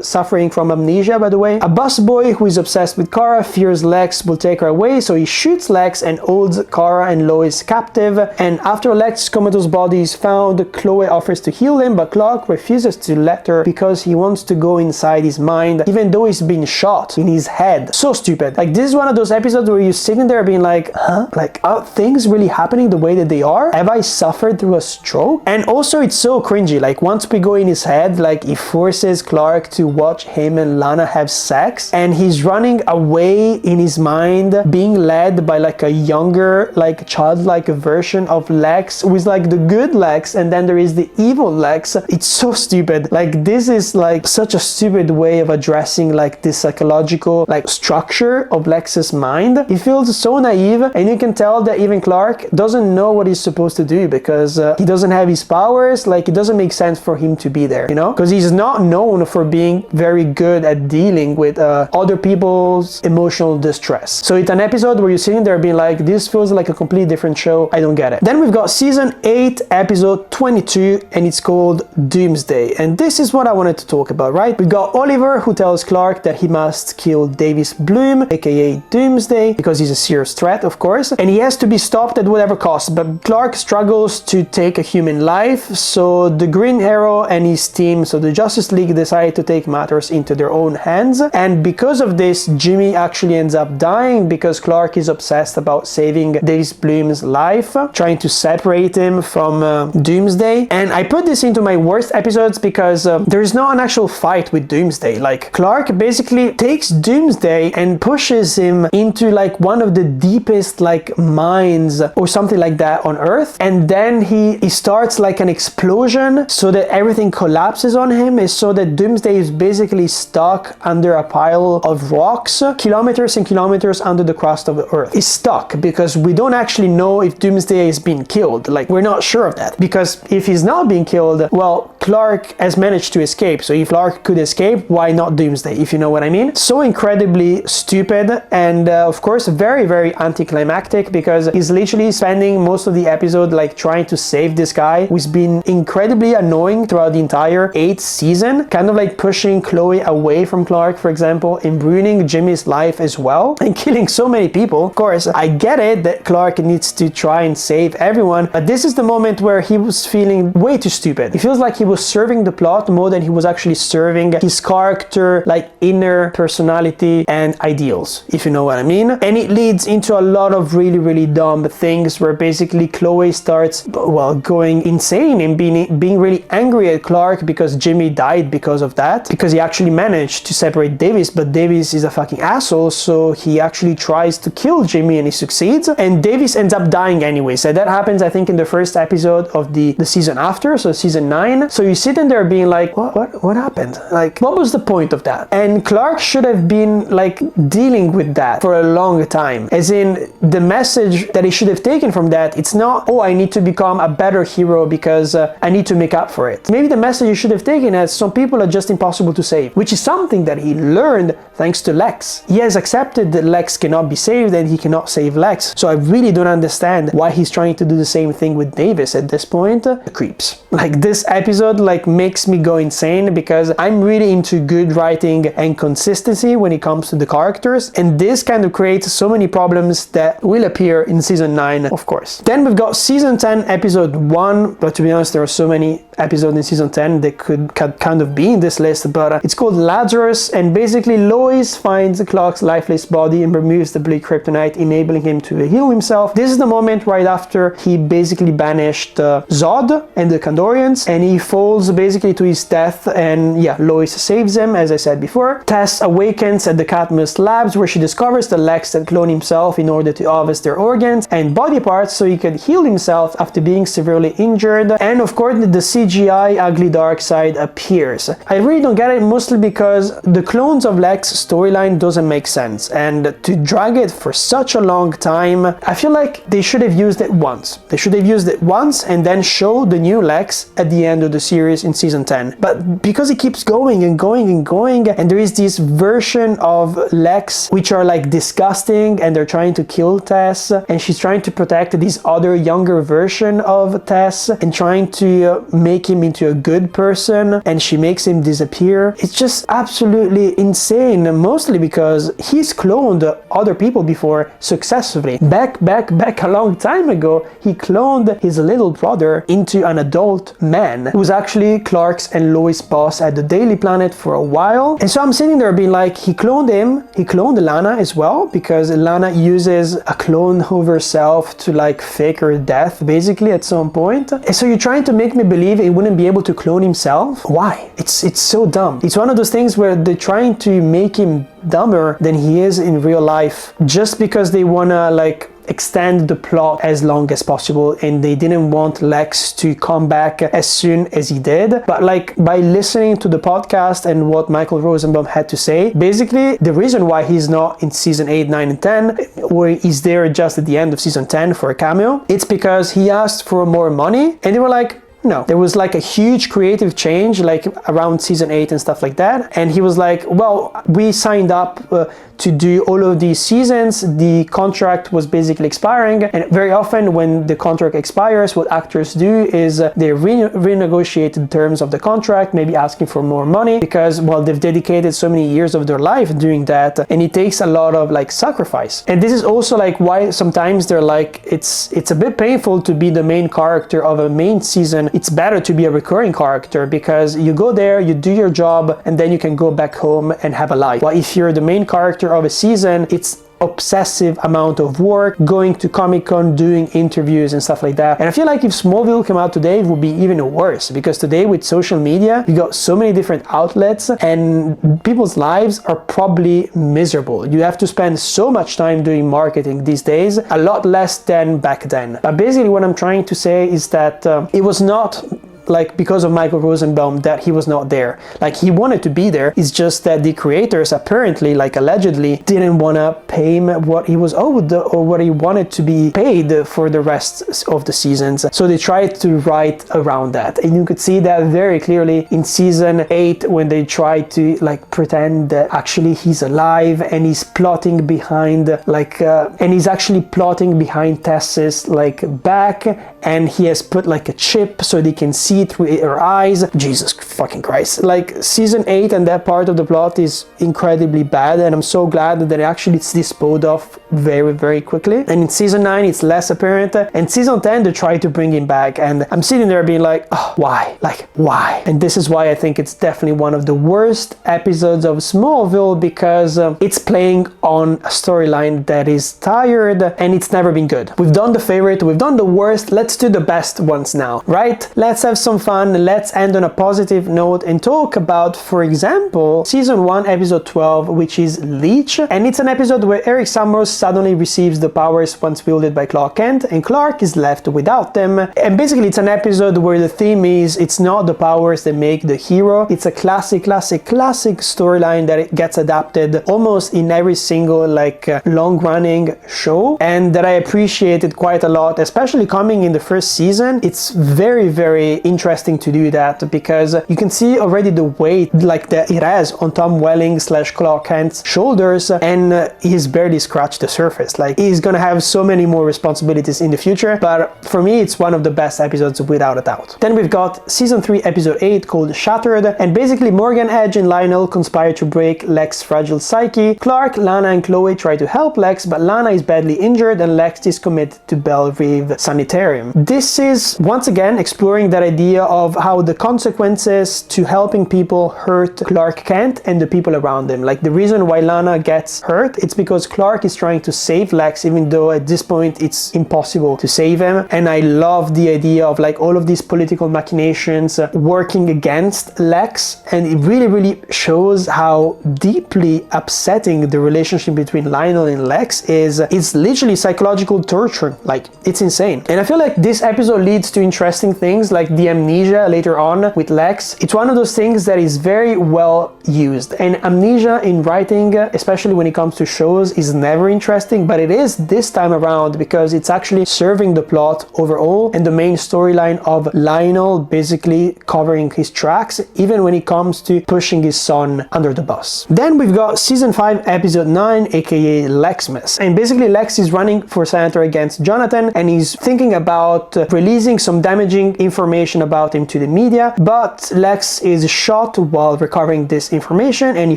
suffering from amnesia, by the way. A busboy who is obsessed with Kara fears Lex will take her away, so he shoots Lex and holds Kara and Lois captive. And after Lex's comatose body is found, Chloe offers to heal him, but Clark refuses to let her because he wants to go inside his mind, even though he's been shot in his head. So stupid. Like, this is one of those episodes where you're sitting there being like, huh? Like, are things really happening the way that they are? Have I suffered through a stroke? And also, it's so cringy. Like, once we go in his head, like, he forces Clark to watch him and Lana have sex, and he's running away in his mind, being led by like a younger, like childlike version of Lex, who is like the good Lex, and then there is the evil Lex. It's so stupid. Like, this is like such a stupid way of addressing like this psychological like structure of Lex's mind. He feels so naive, and you can tell that even Clark doesn't know what he's supposed to do, because he doesn't have his powers. Like, it doesn't make sense for him to be there, you know, because he's not known for being very good at dealing with other people's emotional distress. So it's an episode where you're sitting there being like, this feels like a completely different show. I don't get it. Then we've got season 8 episode 22, and it's called Doomsday, and this is what I wanted to talk about, right? We got Oliver, who tells Clark that he must kill Davis Bloom, aka Doomsday, because he's a serious threat, of course, and he has to be stopped at whatever cost. But Clark struggles to take a human life, so the Green Arrow and his team, so the Justice League, decide to take matters into their own hands. And because of this, Jimmy actually ends up dying, because Clark is obsessed about saving Davis Bloom's life, trying to separate him from Doomsday. And I put this into my worst episodes because there's not an actual fight with Doomsday. Like, Clark basically takes Doomsday and pushes him into like one of the deepest like mines or something like that on Earth, and then he starts like an explosion so that everything collapses on him, is so that Doomsday is basically stuck under a pile of rocks, kilometers and kilometers under the crust of the Earth. He's stuck because we don't actually know if Doomsday is being killed. Like, we're not sure of that, because if he's not being killed, well, Clark has managed to escape. So if Clark could escape, why not Doomsday, if you know what I mean? So incredibly stupid, and of course very, very anticlimactic, because he's literally spending most of the episode like trying to save this guy who's been incredibly annoying throughout the entire 8th season, kind of like pushing Chloe away from Clark, for example, and ruining Jimmy's life as well, and killing so many people. Of course, I get it that Clark needs to try and save everyone, but this is the moment where he was feeling way too stupid. It feels like he was serving the plot more than he was actually serving his character, like inner personality and ideals, if you know what I mean. And it leads into a lot of really, really dumb things, where basically Chloe starts, well, going insane and being really angry at Clark because Jimmy died because of that, because he actually managed to separate Davis, but Davis is a fucking asshole, so he actually tries to kill Jimmy and he succeeds, and Davis ends up dying anyway. So that happens, I think, in the first episode of the season after, so season 9. So you're sitting there being like, what happened? Like, what was the point of that? And Clark should have been like dealing with that for a long time, as in the message that he should have taken from that, it's not, oh, I need to become a better hero because I need to make up for it. Maybe the message you should have taken as, some people are just impossible to save, which is something that he learned thanks to Lex. He has accepted that Lex cannot be saved and he cannot save Lex. So I really don't understand why he's trying to do the same thing with Davis at this point. Creeps. Like, this episode like makes me go insane, because I'm really into good writing and consistency when it comes to the characters, and this kind of creates so many problems that will appear in season 9, of course. Then we've got season 10 episode 1, but to be honest, there are so many episode in season 10 that could kind of be in this list, but it's called Lazarus, and basically Lois finds Clark's lifeless body and removes the bleak kryptonite, enabling him to heal himself. This is the moment right after he basically banished Zod and the Kandorians, and he falls basically to his death, and yeah, Lois saves him, as I said before. Tess awakens at the Cadmus labs, where she discovers the Lex that clone himself in order to harvest their organs and body parts so he could heal himself after being severely injured. And of course the CGI ugly dark side appears. I really don't get it, mostly because the clones of Lex storyline doesn't make sense, and to drag it for such a long time, I feel like they should have used it once. They should have used it once and then show the new Lex at the end of the series in season 10. But because it keeps going and going and going, and there is this version of Lex which are like disgusting, and they're trying to kill Tess, and she's trying to protect this other younger version of Tess and trying to make him into a good person, and she makes him disappear. It's just absolutely insane, mostly because he's cloned other people before successfully. Back a long time ago, he cloned his little brother into an adult man who was actually Clark's and Lois' boss at the Daily Planet for a while. And so I'm sitting there being like, he cloned him, he cloned Lana as well, because Lana uses a clone of herself to like fake her death basically at some point. And so you're trying to make me believe he wouldn't be able to clone himself? Why? It's so dumb. It's one of those things where they're trying to make him dumber than he is in real life, just because they wanna like extend the plot as long as possible, and they didn't want Lex to come back as soon as he did. But like, by listening to the podcast and what Michael Rosenbaum had to say, basically the reason why he's not in season 8, 9 and 10, or he's there just at the end of season 10 for a cameo, it's because he asked for more money and they were like, no. There was like a huge creative change like around season 8 and stuff like that, and he was like, well, we signed up to do all of these seasons. The contract was basically expiring, and very often when the contract expires, what actors do is they renegotiate the terms of the contract, maybe asking for more money, because well, they've dedicated so many years of their life doing that, and it takes a lot of like sacrifice. And this is also like why sometimes they're like, it's a bit painful to be the main character of a main season. It's better to be a recurring character, because you go there, you do your job, and then you can go back home and have a life. But if you're the main character of a season, it's obsessive amount of work, going to Comic-Con, doing interviews and stuff like that. And I feel like if Smallville came out today, it would be even worse, because today with social media, you got so many different outlets and people's lives are probably miserable. You have to spend so much time doing marketing these days, a lot less than back then. But basically what I'm trying to say is that it was not like because of Michael Rosenbaum that he was not there. Like, he wanted to be there, it's just that the creators apparently, like allegedly, didn't want to pay him what he was owed or what he wanted to be paid for the rest of the seasons. So they tried to write around that, and you could see that very clearly in season 8 when they tried to like pretend that actually he's alive and he's plotting behind and he's actually plotting behind Tess's like back, and he has put like a chip so they can see through her eyes. Jesus fucking Christ. Like, season 8 and that part of the plot is incredibly bad, and I'm so glad that actually it's disposed of very, very quickly. And in season 9 it's less apparent, and season 10 they try to bring him back, and I'm sitting there being like, oh, why? Like, why? And this is why I think it's definitely one of the worst episodes of Smallville, because it's playing on a storyline that is tired and it's never been good. We've done the favorite, we've done the worst, let's do the best ones now, right? Let's have some fun, let's end on a positive note and talk about, for example, season 1 episode 12, which is Leech. And it's an episode where Eric Summers suddenly receives the powers once wielded by Clark Kent, and Clark is left without them. And basically it's an episode where the theme is, it's not the powers that make the hero. It's a classic storyline that it gets adapted almost in every single like long-running show, and that I appreciated quite a lot, especially coming in the first season. It's very, very interesting to do that, because you can see already the weight like that it has on Tom Welling / Clark Kent's shoulders, and he's barely scratched the surface. Like, he's gonna have so many more responsibilities in the future, but for me it's one of the best episodes without a doubt. Then we've got season 3 episode 8 called Shattered, and basically Morgan, Edge and Lionel conspire to break Lex's fragile psyche. Clark, Lana and Chloe try to help Lex, but Lana is badly injured and Lex is committed to Bellerive Sanitarium. This is once again exploring that idea of how the consequences to helping people hurt Clark Kent and the people around him. Like, the reason why Lana gets hurt, it's because Clark is trying to save Lex, even though at this point it's impossible to save him. And I love the idea of like all of these political machinations working against Lex, and it really shows how deeply upsetting the relationship between Lionel and Lex is. It's literally psychological torture. Like, it's insane. And I feel like this episode leads to interesting things like the amnesia later on with Lex. It's one of those things that is very well used, and amnesia in writing, especially when it comes to shows, is never interesting, but it is this time around because it's actually serving the plot overall and the main storyline of Lionel basically covering his tracks, even when it comes to pushing his son under the bus. Then we've got season 5 episode 9, aka Lexmas, and basically Lex is running for senator against Jonathan, and he's thinking about releasing some damaging information about him to the media, but Lex is shot while recovering this information and he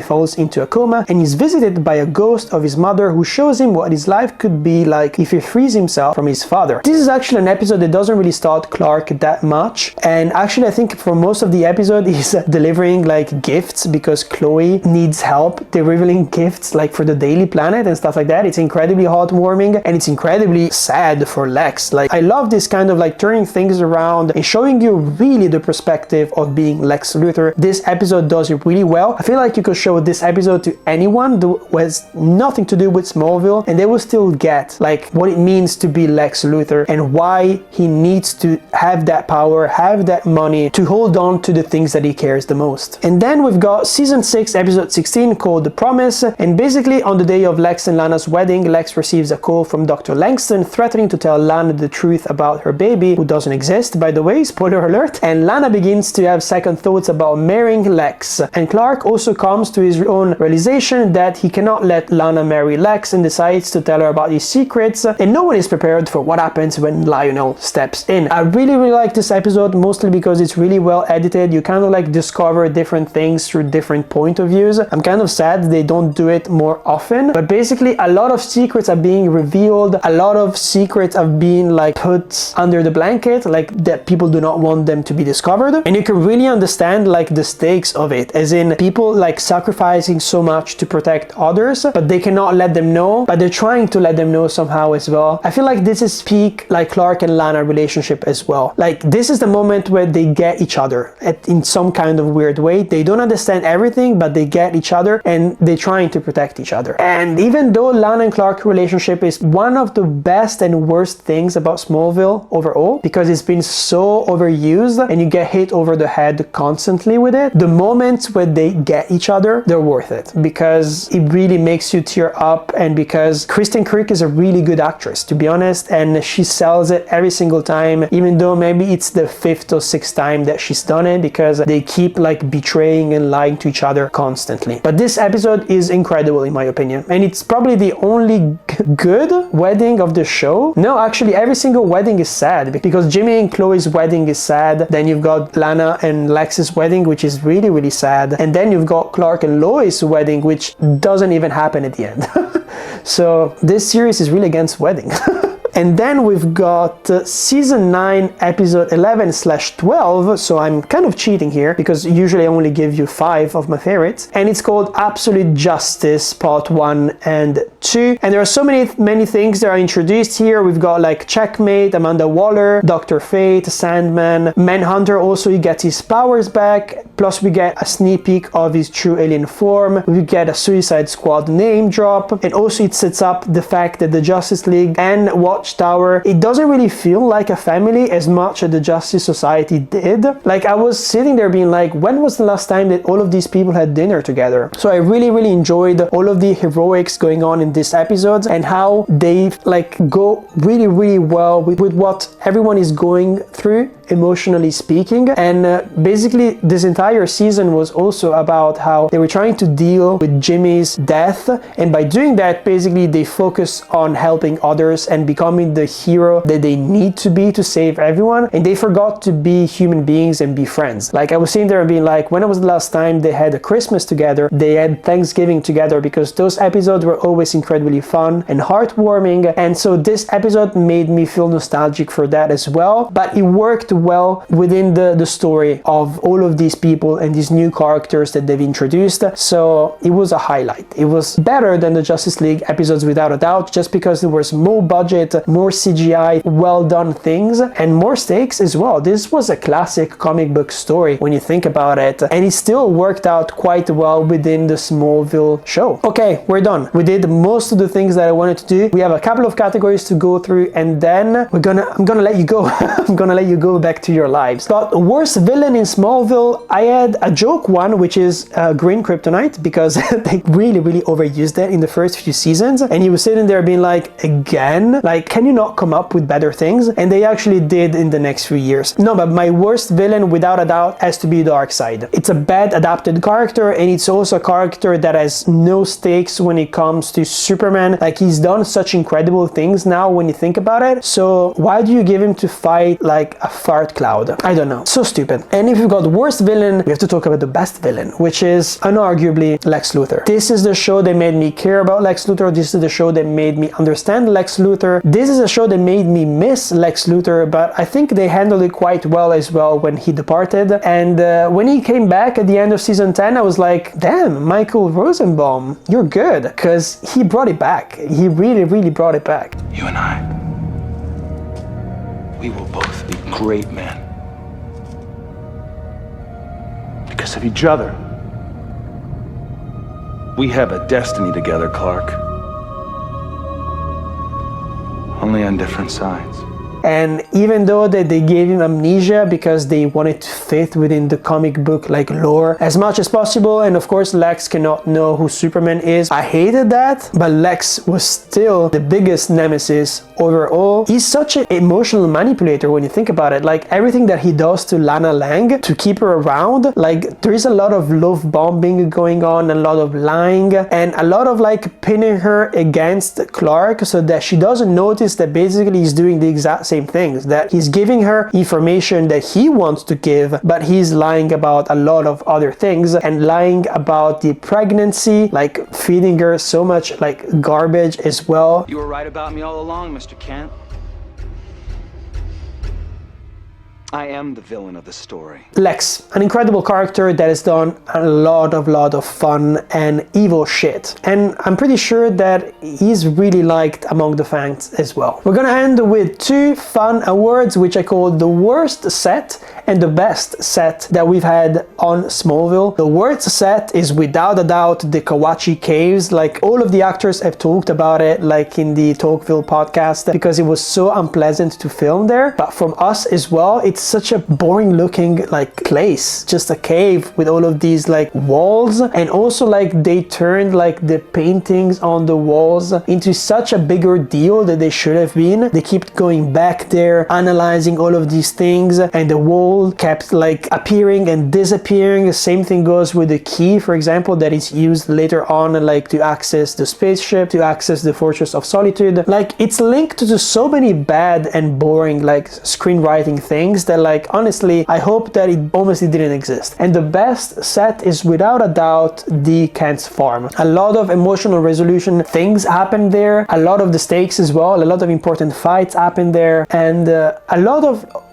falls into a coma, and he's visited by a ghost of his mother who shows him what his life could be like if he frees himself from his father. This is actually an episode that doesn't really start Clark that much, and actually I think for most of the episode he's delivering like gifts because Chloe needs help delivering gifts like for the Daily Planet and stuff like that. It's incredibly heartwarming and it's incredibly sad for Lex. Like, I love this kind of like turning things around and showing you really the perspective of being Lex Luthor. This episode does it really well. I feel like you could show this episode to anyone who has nothing to do with Smallville and they will still get like what it means to be Lex Luthor and why he needs to have that power, have that money to hold on to the things that he cares the most. And then we've got season 6 episode 16 called The Promise, and basically on the day of Lex and Lana's wedding, Lex receives a call from Dr. Langston threatening to tell Lana the truth about her baby, who doesn't exist, by the way, spoiler alert, and Lana begins to have second thoughts about marrying Lex. And Clark also comes to his own realization that he cannot let Lana marry Lex and decides to tell her about his secrets, and no one is prepared for what happens when Lionel steps in. I really like this episode, mostly because it's really well edited. You kind of like discover different things through different point of views. I'm kind of sad they don't do it more often, but basically a lot of secrets are being revealed, a lot of secrets are being like put under the blanket, like that people do not want them to be discovered, and you can really understand like the stakes of it, as in people like sacrificing so much to protect others, but they cannot let them know, but they're trying to let them know somehow as well. I feel like this is peak like Clark and Lana relationship as well. Like, this is the moment where they get each other in some kind of weird way. They don't understand everything, but they get each other and they're trying to protect each other. And even though Lana and Clark relationship is one of the best and worst things about Smallville overall, because it's been so overused and you get hit over the head constantly with it, the moments where they get each other, they're worth it, because it really makes you tear up, and because Kristin Kreuk is a really good actress, to be honest, and she sells it every single time, even though maybe it's the 5th or 6th time that she's done it, because they keep like betraying and lying to each other constantly. But this episode is incredible in my opinion, and it's probably the only good wedding of the show. No, actually every single wedding is sad, because Jimmy and Chloe's wedding is sad, then you've got Lana and Lex's wedding, which is really sad, and then you've got Clark and Lois' wedding, which doesn't even happen at the end. So this series is really against wedding. And then we've got season 9 episode 11/12, so I'm kind of cheating here because usually I only give you 5 of my favorites, and it's called Absolute Justice part 1 and 2, and there are so many things that are introduced here. We've got like Checkmate, Amanda Waller, Dr. Fate, Sandman, Manhunter, also he gets his powers back, plus we get a sneak peek of his true alien form, we get a Suicide Squad name drop, and also it sets up the fact that the Justice League and Watchtower, it doesn't really feel like a family as much as the Justice Society did. Like, I was sitting there being like, when was the last time that all of these people had dinner together? So I really enjoyed all of the heroics going on in this episode, and how they like go really well with what everyone is going through, emotionally speaking. And basically this entire season was also about how they were trying to deal with Jimmy's death, and by doing that basically they focus on helping others and becoming the hero that they need to be to save everyone, and they forgot to be human beings and be friends. Like I was sitting there and being like, when was the last time they had a Christmas together, they had Thanksgiving together, because those episodes were always incredibly fun and heartwarming. And so this episode made me feel nostalgic for that as well, but it worked well within the story of all of these people and these new characters that they've introduced. So it was a highlight. It was better than the Justice League episodes without a doubt, just because there was more budget, more CGI, well done things, and more stakes as well. This was a classic comic book story when you think about it, and it still worked out quite well within the Smallville show. Okay, we're done. We did most of the things that I wanted to do. We have a couple of categories to go through, and then I'm gonna let you go. I'm gonna let you go back to your lives. But worst villain in Smallville, I had a joke one, which is Green Kryptonite, because they really overused that in the first few seasons, and he was sitting there being like, again, like, can you not come up with better things? And they actually did in the next few years. No, but my worst villain without a doubt has to be Darkseid. It's a bad adapted character, and it's also a character that has no stakes when it comes to Superman. Like, he's done such incredible things now when you think about it, so why do you give him to fight like a fart cloud? I don't know, so stupid. And if you've got worst villain, we have to talk about the best villain, which is unarguably Lex Luthor. This is the show that made me care about Lex Luthor. This is the show that made me understand Lex Luthor. This is a show that made me miss Lex Luthor, but I think they handled it quite well as well when he departed. And when he came back at the end of season 10, I was like, damn, Michael Rosenbaum, you're good, because he brought it back. He really brought it back. You and I, we will both be great men. Because of each other. We have a destiny together, Clark. Only on different sides. And even though that they gave him amnesia because they wanted to fit within the comic book like lore as much as possible, and of course Lex cannot know who Superman is, I hated that, but Lex was still the biggest nemesis overall. He's such an emotional manipulator when you think about it. Like, everything that he does to Lana Lang to keep her around, like, there is a lot of love bombing going on, a lot of lying, and a lot of like pinning her against Clark so that she doesn't notice that basically he's doing the exact same things, that he's giving her information that he wants to give, but he's lying about a lot of other things, and lying about the pregnancy, like feeding her so much like garbage as well. You were right about me all along, Mr. Kent. I am the villain of the story. Lex, an incredible character that has done a lot of fun and evil shit. And I'm pretty sure that he's really liked among the fans as well. We're gonna end with two fun awards, which I call the worst set and the best set that we've had on Smallville. The worst set is without a doubt the Kawachi Caves. Like, all of the actors have talked about it, like in the Talkville podcast, because it was so unpleasant to film there. But from us as well, it's such a boring looking like place, just a cave with all of these like walls, and also like they turned like the paintings on the walls into such a bigger deal that they should have been. They kept going back there, analyzing all of these things, and the wall kept like appearing and disappearing. The same thing goes with the key, for example, that is used later on like to access the spaceship, to access the Fortress of Solitude. Like, it's linked to so many bad and boring like screenwriting things that, like, honestly, I hope that it almost didn't exist. And the best set is without a doubt the Kent's farm. A lot of emotional resolution things happen there, a lot of the stakes as well, a lot of important fights happen there, and a lot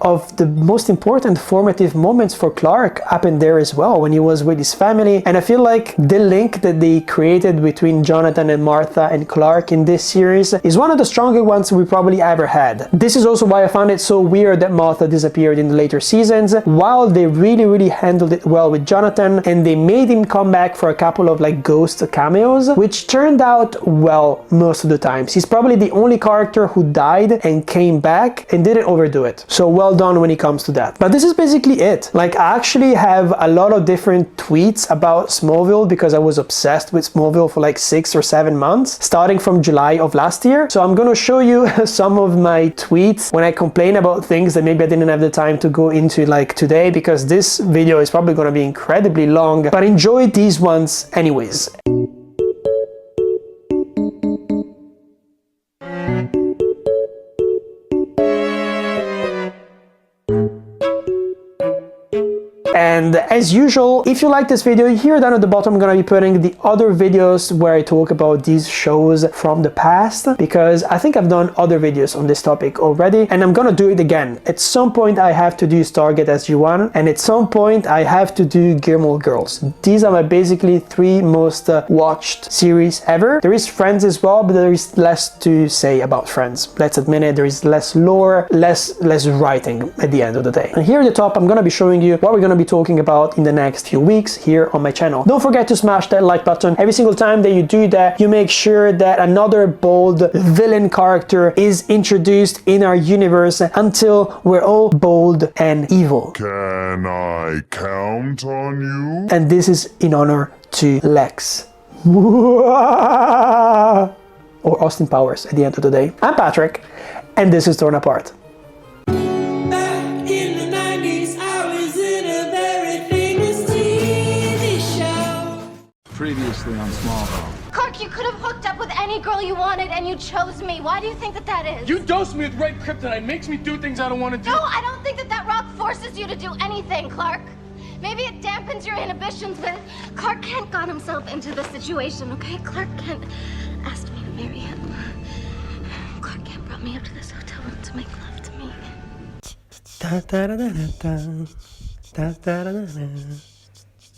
of the most important formative moments for Clark happened there as well, when he was with his family. And I feel like the link that they created between Jonathan and Martha and Clark in this series is one of the stronger ones we probably ever had. This is also why I found it so weird that Martha disappeared in the later seasons, while they really handled it well with Jonathan, and they made him come back for a couple of like ghost cameos, which turned out well most of the times. He's probably the only character who died and came back and didn't overdo it. So well done when it comes to that. But this is basically it. Like, I actually have a lot of different tweets about Smallville because I was obsessed with Smallville for like 6 or 7 months, starting from July of last year. So I'm gonna show you some of my tweets when I complain about things that maybe I didn't have the time to go into like today, because this video is probably going to be incredibly long, but enjoy these ones anyways. And as usual, if you like this video, here down at the bottom I'm gonna be putting the other videos where I talk about these shows from the past, because I think I've done other videos on this topic already, and I'm gonna do it again. At some point I have to do Stargate SG-1, and at some point I have to do Gilmore Girls. These are my basically 3 most watched series ever. There is Friends as well, but there is less to say about Friends. Let's admit it, there is less lore, less writing at the end of the day. And here at the top I'm gonna be showing you what we're gonna be talking about in the next few weeks here on my channel. Don't forget to smash that like button. Every single time that you do that, you make sure that another bold villain character is introduced in our universe until we're all bold and evil. Can I count on you? And this is in honor to Lex. Or Austin Powers at the end of the day. I'm Patrick, and this is Torn Apart. Previously on Smallville. Clark, you could have hooked up with any girl you wanted and you chose me. Why do you think that that is? You dose me with red kryptonite. Makes me do things I don't want to do. No, I don't think that that rock forces you to do anything, Clark. Maybe it dampens your inhibitions, but Clark Kent got himself into this situation, okay? Clark Kent asked me to marry him. Clark Kent brought me up to this hotel room to make love to me. Da da da da da da da da da da.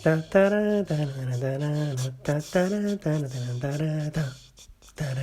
Da da da da da da da da da da da da da da.